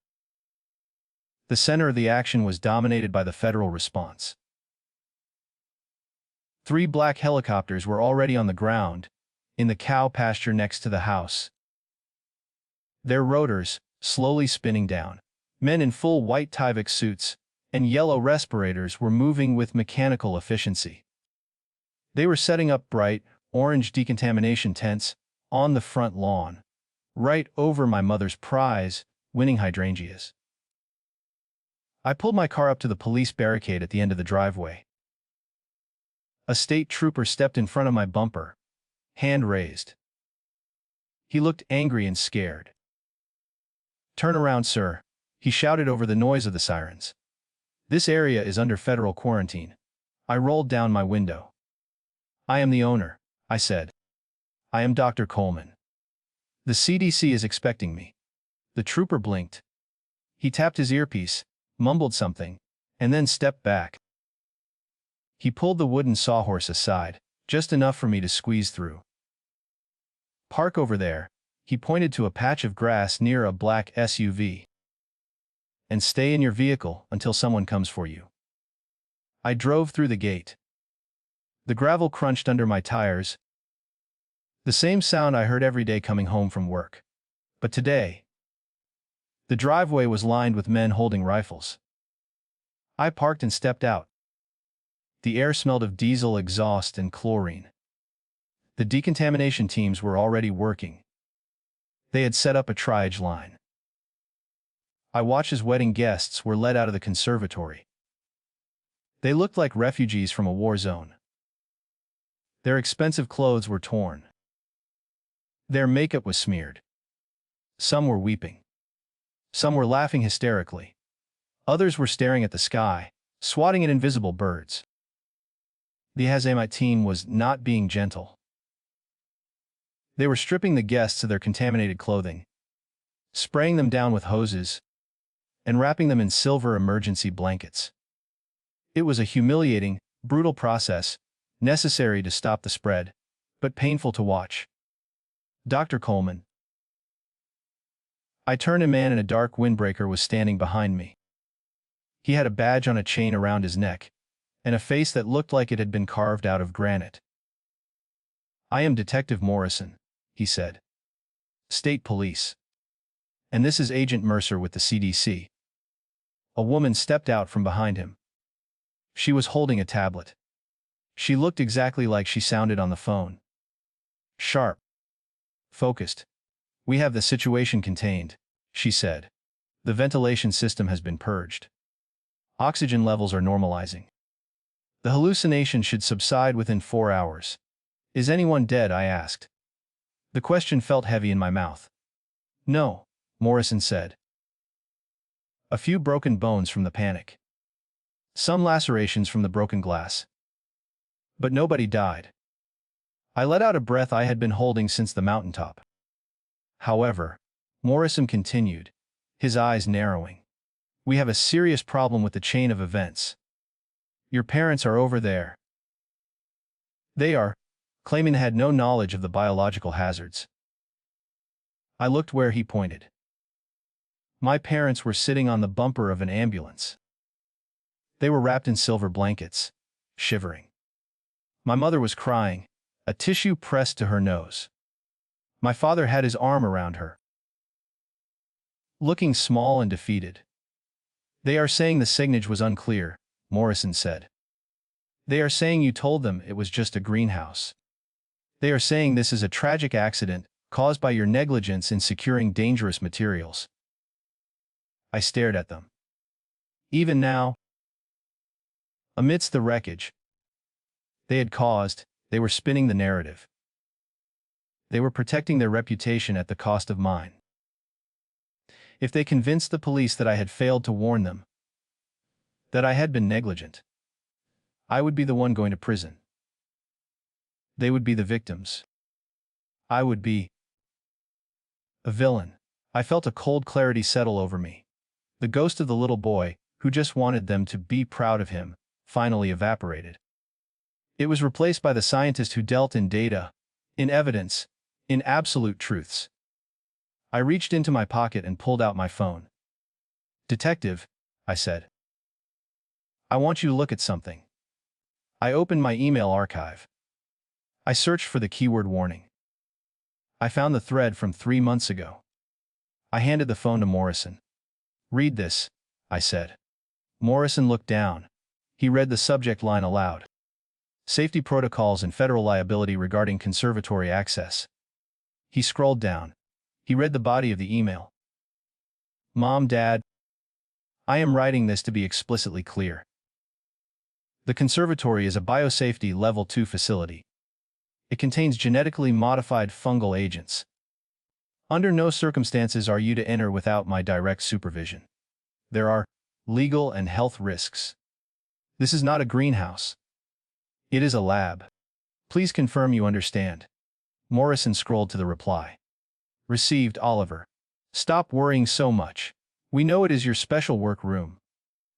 S1: The center of the action was dominated by the federal response. 3 black helicopters were already on the ground, in the cow pasture next to the house. Their rotors, slowly spinning down. Men in full white Tyvek suits and yellow respirators were moving with mechanical efficiency. They were setting up bright, orange decontamination tents on the front lawn, right over my mother's prize, winning hydrangeas. I pulled my car up to the police barricade at the end of the driveway. A state trooper stepped in front of my bumper, hand raised. He looked angry and scared. "Turn around, sir," he shouted over the noise of the sirens. "This area is under federal quarantine." I rolled down my window. "I am the owner," I said. "I am Dr. Coleman. The CDC is expecting me." The trooper blinked. He tapped his earpiece, mumbled something, and then stepped back. He pulled the wooden sawhorse aside, just enough for me to squeeze through. "Park over there," he pointed to a patch of grass near a black SUV. "And stay in your vehicle until someone comes for you." I drove through the gate. The gravel crunched under my tires. The same sound I heard every day coming home from work. But today, the driveway was lined with men holding rifles. I parked and stepped out. The air smelled of diesel exhaust and chlorine. The decontamination teams were already working. They had set up a triage line. I watched as wedding guests were led out of the conservatory. They looked like refugees from a war zone. Their expensive clothes were torn. Their makeup was smeared. Some were weeping. Some were laughing hysterically. Others were staring at the sky, swatting at invisible birds. The Hazamite team was not being gentle. They were stripping the guests of their contaminated clothing, spraying them down with hoses, and wrapping them in silver emergency blankets. It was a humiliating, brutal process, necessary to stop the spread, but painful to watch. "Dr. Coleman." I turned. A man in a dark windbreaker was standing behind me. He had a badge on a chain around his neck, and a face that looked like it had been carved out of granite. "I am Detective Morrison," he said. "State Police. And this is Agent Mercer with the CDC." A woman stepped out from behind him. She was holding a tablet. She looked exactly like she sounded on the phone. Sharp. Focused. "We have the situation contained," she said. "The ventilation system has been purged. Oxygen levels are normalizing. The hallucination should subside within 4 hours. Is anyone dead?" I asked. The question felt heavy in my mouth. "No," Morrison said. "A few broken bones from the panic. Some lacerations from the broken glass. But nobody died." I let out a breath I had been holding since the mountaintop. "However," Morrison continued, his eyes narrowing, "we have a serious problem with the chain of events. Your parents are over there. They are claiming they had no knowledge of the biological hazards." I looked where he pointed. My parents were sitting on the bumper of an ambulance. They were wrapped in silver blankets, shivering. My mother was crying, a tissue pressed to her nose. My father had his arm around her, looking small and defeated. "They are saying the signage was unclear," Morrison said. "They are saying you told them it was just a greenhouse. They are saying this is a tragic accident caused by your negligence in securing dangerous materials." I stared at them. Even now, amidst the wreckage they had caused, they were spinning the narrative. They were protecting their reputation at the cost of mine. If they convinced the police that I had failed to warn them, that I had been negligent, I would be the one going to prison. They would be the victims. I would be a villain. I felt a cold clarity settle over me. The ghost of the little boy, who just wanted them to be proud of him, finally evaporated. It was replaced by the scientist who dealt in data, in evidence, in absolute truths. I reached into my pocket and pulled out my phone. "Detective," I said, "I want you to look at something." I opened my email archive. I searched for the keyword warning. I found the thread from 3 months ago. I handed the phone to Morrison. "Read this," I said. Morrison looked down. He read the subject line aloud. "Safety protocols and federal liability regarding conservatory access." He scrolled down. He read the body of the email. "Mom, Dad, I am writing this to be explicitly clear. The conservatory is a biosafety Level 2 facility. It contains genetically modified fungal agents. Under no circumstances are you to enter without my direct supervision. There are legal and health risks. This is not a greenhouse. It is a lab. Please confirm you understand." Morrison scrolled to the reply. "Received, Oliver. Stop worrying so much. We know it is your special work room.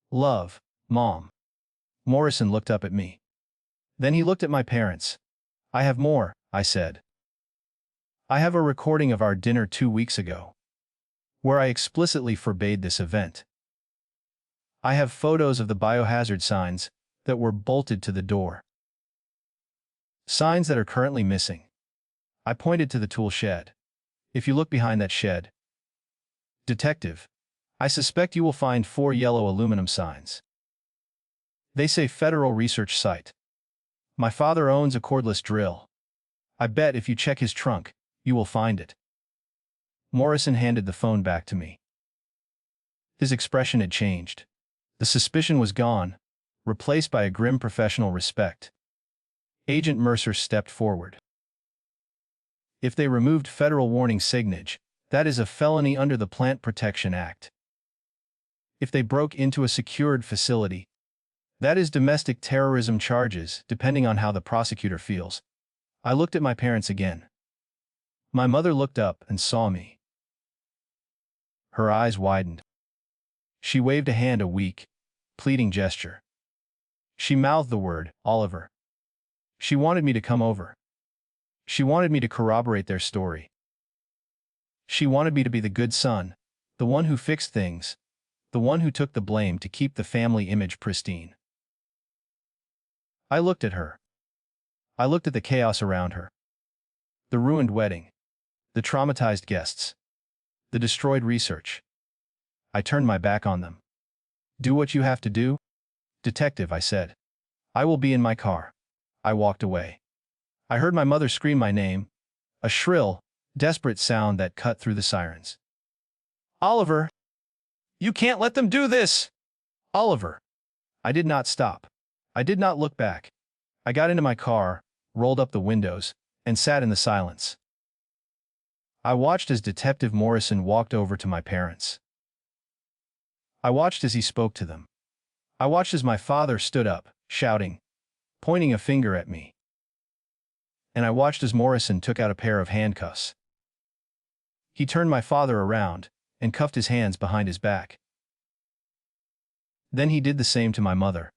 S1: Love, Mom." Morrison looked up at me. Then he looked at my parents. "I have more," I said. "I have a recording of our dinner 2 weeks ago, where I explicitly forbade this event. I have photos of the biohazard signs that were bolted to the door. Signs that are currently missing." I pointed to the tool shed. "If you look behind that shed, Detective, I suspect you will find 4 yellow aluminum signs. They say Federal Research Site. My father owns a cordless drill. I bet if you check his trunk, you will find it." Morrison handed the phone back to me. His expression had changed. The suspicion was gone, replaced by a grim professional respect. Agent Mercer stepped forward. "If they removed federal warning signage, that is a felony under the Plant Protection Act. If they broke into a secured facility, that is domestic terrorism charges, depending on how the prosecutor feels." I looked at my parents again. My mother looked up and saw me. Her eyes widened. She waved a hand, a weak, pleading gesture. She mouthed the word, "Oliver." She wanted me to come over. She wanted me to corroborate their story. She wanted me to be the good son, the one who fixed things, the one who took the blame to keep the family image pristine. I looked at her. I looked at the chaos around her. The ruined wedding. The traumatized guests. The destroyed research. I turned my back on them. "Do what you have to do, Detective," I said. "I will be in my car." I walked away. I heard my mother scream my name, a shrill, desperate sound that cut through the sirens. "Oliver! You can't let them do this! Oliver!" I did not stop. I did not look back. I got into my car, rolled up the windows, and sat in the silence. I watched as Detective Morrison walked over to my parents. I watched as he spoke to them. I watched as my father stood up, shouting, pointing a finger at me. And I watched as Morrison took out a pair of handcuffs. He turned my father around and cuffed his hands behind his back. Then he did the same to my mother.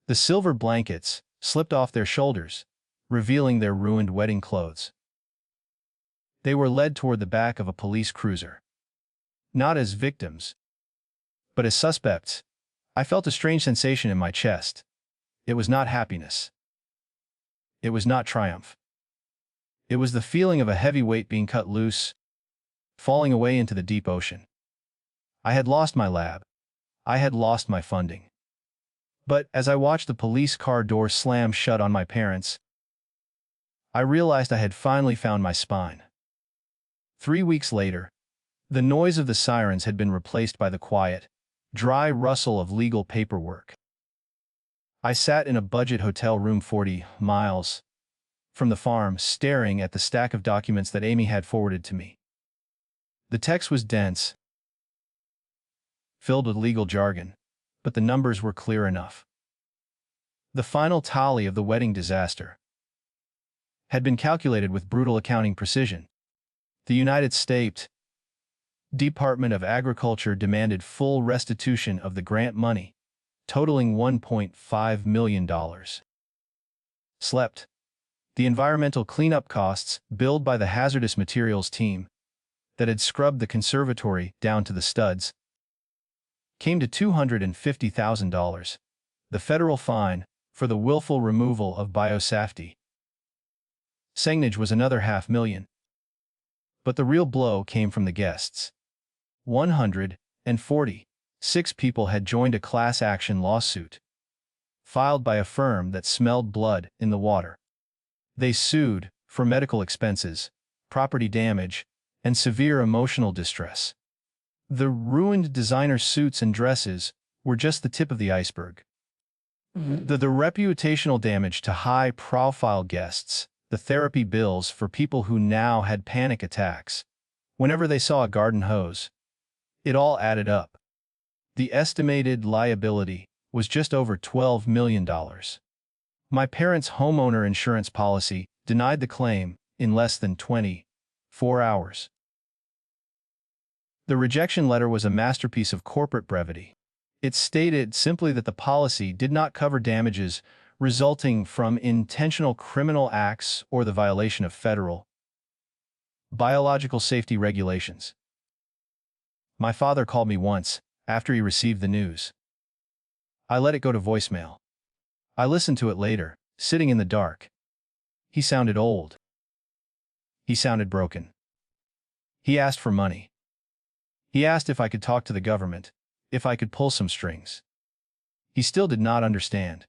S1: The silver blankets slipped off their shoulders, revealing their ruined wedding clothes. They were led toward the back of a police cruiser. Not as victims, but as suspects. I felt a strange sensation in my chest. It was not happiness. It was not triumph. It was the feeling of a heavy weight being cut loose, falling away into the deep ocean. I had lost my lab. I had lost my funding. But as I watched the police car door slam shut on my parents, I realized I had finally found my spine. 3 weeks later, the noise of the sirens had been replaced by the quiet, dry rustle of legal paperwork. I sat in a budget hotel room 40 miles from the farm, staring at the stack of documents that Amy had forwarded to me. The text was dense, filled with legal jargon, but the numbers were clear enough. The final tally of the wedding disaster had been calculated with brutal accounting precision. The United States Department of Agriculture demanded full restitution of the grant money, totaling $1.5 million. Slept. The environmental cleanup costs billed by the hazardous materials team that had scrubbed the conservatory down to the studs came to $250,000. The federal fine for the willful removal of biosafety signage was another $500,000. But the real blow came from the guests. 146 people had joined a class action lawsuit filed by a firm that smelled blood in the water. They sued for medical expenses, property damage, and severe emotional distress. The ruined designer suits and dresses were just the tip of the iceberg. The reputational damage to high-profile guests, the therapy bills for people who now had panic attacks whenever they saw a garden hose, it all added up. The estimated liability was just over $12 million. My parents' homeowner insurance policy denied the claim in less than 24 hours. The rejection letter was a masterpiece of corporate brevity. It stated simply that the policy did not cover damages resulting from intentional criminal acts or the violation of federal biological safety regulations. My father called me once after he received the news. I let it go to voicemail. I listened to it later, sitting in the dark. He sounded old. He sounded broken. He asked for money. He asked if I could talk to the government, if I could pull some strings. He still did not understand.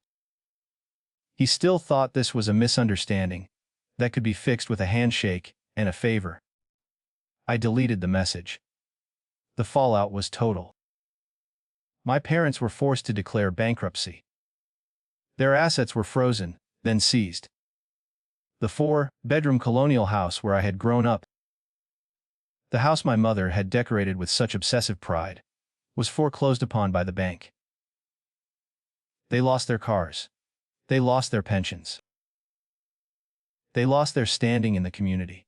S1: He still thought this was a misunderstanding that could be fixed with a handshake and a favor. I deleted the message. The fallout was total. My parents were forced to declare bankruptcy. Their assets were frozen, then seized. The 4-bedroom colonial house where I had grown up, the house my mother had decorated with such obsessive pride, was foreclosed upon by the bank. They lost their cars. They lost their pensions. They lost their standing in the community.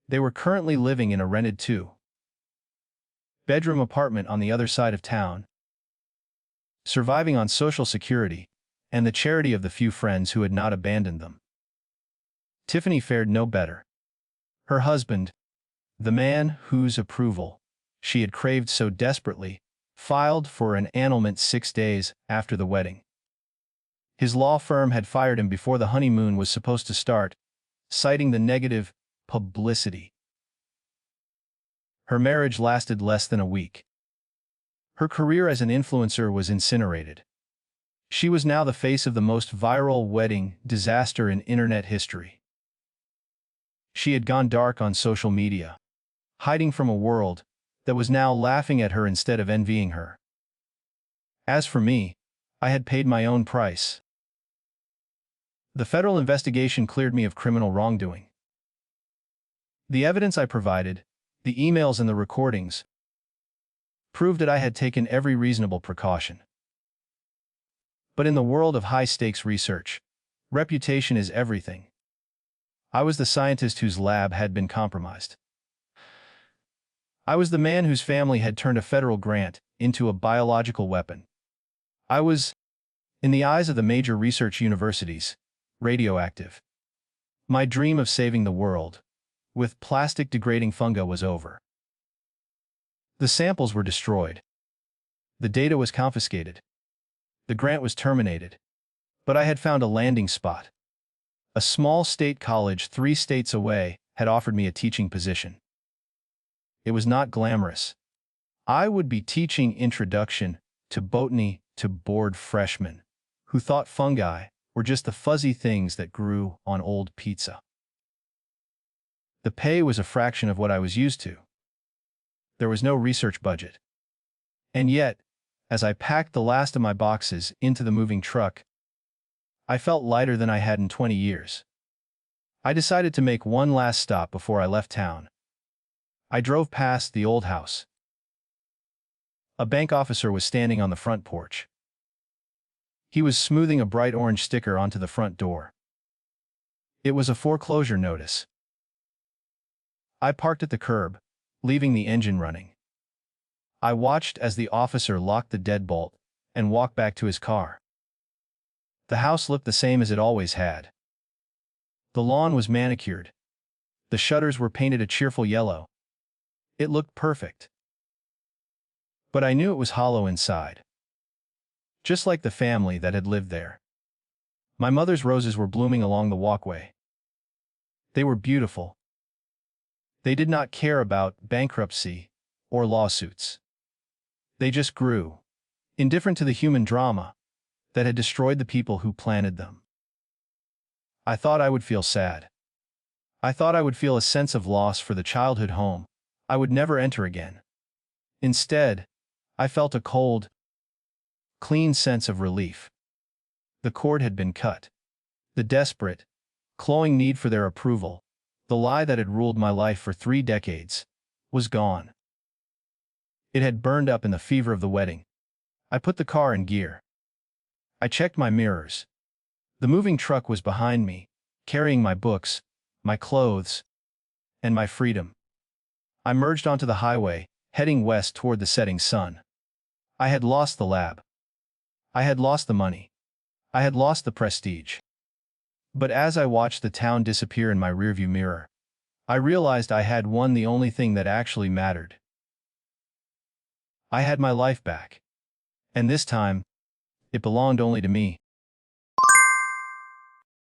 S1: They were currently living in a rented 2-bedroom apartment on the other side of town, surviving on Social Security and the charity of the few friends who had not abandoned them. Tiffany fared no better. Her husband, the man whose approval she had craved so desperately, filed for an annulment 6 days after the wedding. His law firm had fired him before the honeymoon was supposed to start, citing the negative publicity. Her marriage lasted less than a week. Her career as an influencer was incinerated. She was now the face of the most viral wedding disaster in internet history. She had gone dark on social media, hiding from a world that was now laughing at her instead of envying her. As for me, I had paid my own price. The federal investigation cleared me of criminal wrongdoing. The evidence I provided, the emails and the recordings, proved that I had taken every reasonable precaution. But in the world of high-stakes research, reputation is everything. I was the scientist whose lab had been compromised. I was the man whose family had turned a federal grant into a biological weapon. I was, in the eyes of the major research universities, radioactive. My dream of saving the world with plastic-degrading fungi was over. The samples were destroyed. The data was confiscated. The grant was terminated. But I had found a landing spot. A small state college 3 states away had offered me a teaching position. It was not glamorous. I would be teaching introduction to botany to bored freshmen who thought fungi were just the fuzzy things that grew on old pizza. The pay was a fraction of what I was used to. There was no research budget. And yet, as I packed the last of my boxes into the moving truck, I felt lighter than I had in 20 years. I decided to make one last stop before I left town. I drove past the old house. A bank officer was standing on the front porch. He was smoothing a bright orange sticker onto the front door. It was a foreclosure notice. I parked at the curb, leaving the engine running. I watched as the officer locked the deadbolt and walked back to his car. The house looked the same as it always had. The lawn was manicured. The shutters were painted a cheerful yellow. It looked perfect. But I knew it was hollow inside. Just like the family that had lived there. My mother's roses were blooming along the walkway. They were beautiful. They did not care about bankruptcy or lawsuits. They just grew, indifferent to the human drama that had destroyed the people who planted them. I thought I would feel sad. I thought I would feel a sense of loss for the childhood home I would never enter again. Instead, I felt a cold, clean sense of relief. The cord had been cut. The desperate, clawing need for their approval, the lie that had ruled my life for 3 decades, was gone. It had burned up in the fever of the wedding. I put the car in gear. I checked my mirrors. The moving truck was behind me, carrying my books, my clothes, and my freedom. I merged onto the highway, heading west toward the setting sun. I had lost the lab. I had lost the money. I had lost the prestige. But as I watched the town disappear in my rearview mirror, I realized I had won the only thing that actually mattered. I had my life back. And this time, it belonged only to me.